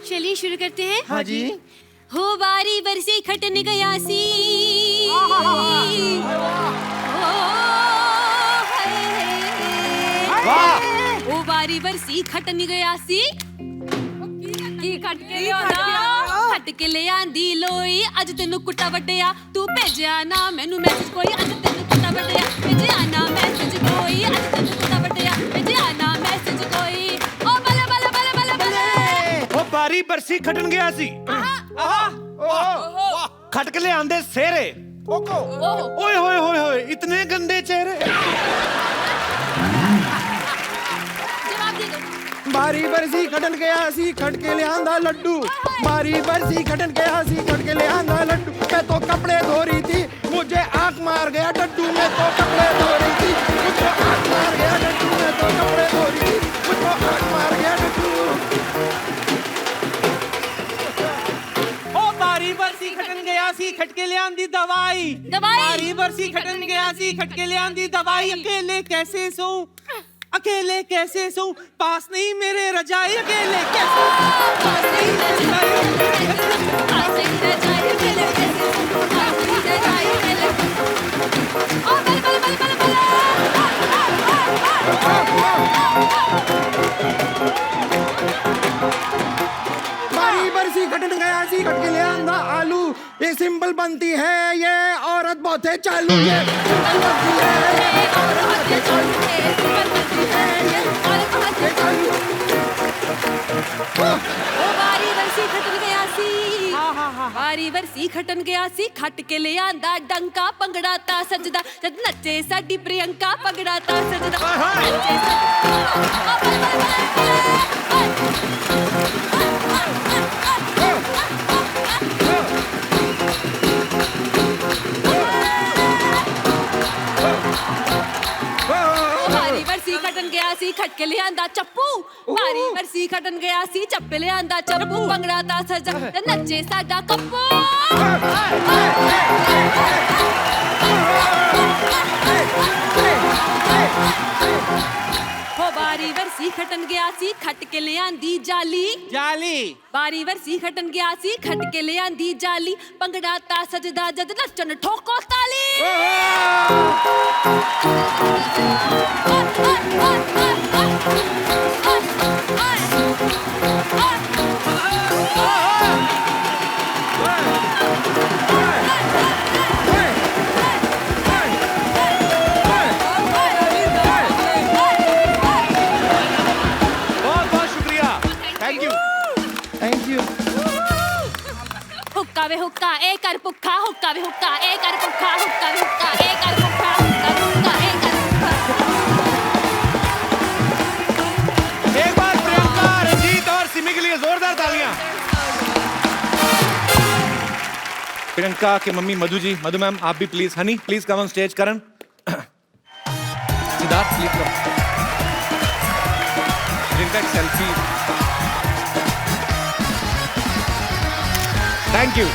Speaker 12: चलिए शुरू करते हैं।
Speaker 13: हाँ जी।
Speaker 12: हो बारी बरसी खटन गया सी, ओ बारी बरसी खटन गया सी, की खट के लिया खट के ले आंदी लोई, अज तेनू कुट्टा वड्डिया, तू भेजिया ना मैनू मैसेज कोई, अज तेनू कुट्टा वड्डिया, भेजिया ना मैसेज कोई, अज तेनू कुट्टा वड्डिया, भेजिया ना मैसेज कोई। ओ बले बले बले बले बले,
Speaker 3: ओ बारी बरसी खटन गया सी, खट के ले आंदे सेरे, ओए होए होए होए, इतने गंदे चेहरे।
Speaker 12: जवाब दे दो।
Speaker 13: बारी बरसी खटन गया सी, खट के ले आंदा लड्डू। बारी बरसी खटन गया सी, खट के ले आंदा लड्डू। मैं तो कपड़े धो रही थी, मुझे आंख मार गया डड्डू। मैं तो कपड़े धो रही थी, मुझे आंख मार गया डड्डू। मैं तो कपड़े धो रही थी, मुझे आंख मार गया डड्डू। ओ बारी बरसी खटन गया सी, खट के ले आंदी दवाई। बारी बरसी खटन गया सी, खट के ले आंदी दवाई। अकेले कैसे सोऊं, अकेले कैसे सोऊं, पास नहीं मेरे रजाई। अकेले कैसे पास नहीं मेरे रजाई,
Speaker 12: पास नहीं रजाई, अकेले कैसे सोऊं, पास नहीं रजाई, अकेले। ओ बले बले बले बले बले,
Speaker 13: बारी बरसी खटन गया सी, खट के ले आंदा आलू। ये सिंपल बनती है, ये औरत बहुत है चालू। ये सिंपल बनती है, ये औरत बहुत है चालू। ये सिंपल बनती है, ये औरत बहुत है चालू।
Speaker 12: ओ बारी बरसी खटन गया सी, बारी बरसी खटन गया सी, खट के ले आंदा डंका, पंगड़ा ता सजदा, जद नचे साडी प्रियंका, पंगड़ा ता सजदा। नचे ओ बले बले बारी बरसी खटन गया सी, खट के ले आंदा चप्पू। बारी बरसी खटन गया सी, चप्पे ले आंदा चप्पू, पंगड़ा ता सजा, नचे साडा कप्पू। हो बारी बरसी खटन गया सी, खट के ले आंदी जाली।
Speaker 13: जाली
Speaker 12: बारी बरसी खटन गया सी, खट के ले आंदी जाली, पंगड़ा ता सजदा, जद नचन ठोको ताली।
Speaker 3: बहुत बहुत शुक्रिया, थैंक यू।
Speaker 13: Thank you.
Speaker 12: हुक्का वे हुक्का ए कर पुक्का, हुक्का वे हुक्का ए कर पुक्का, हुक्का वे हुक्का ए कर पुक्का, हुक्का वे हुक्का ए कर पुक्का।
Speaker 3: एक बार प्रियंका, रंजीत और सिमी के लिए जोरदार तालियां। प्रियंका के मम्मी मधु जी, मधु मैम आप भी please, honey please come on stage, Karan, Siddharth please come, Priyanka एक सेल्फी, थैंक यू।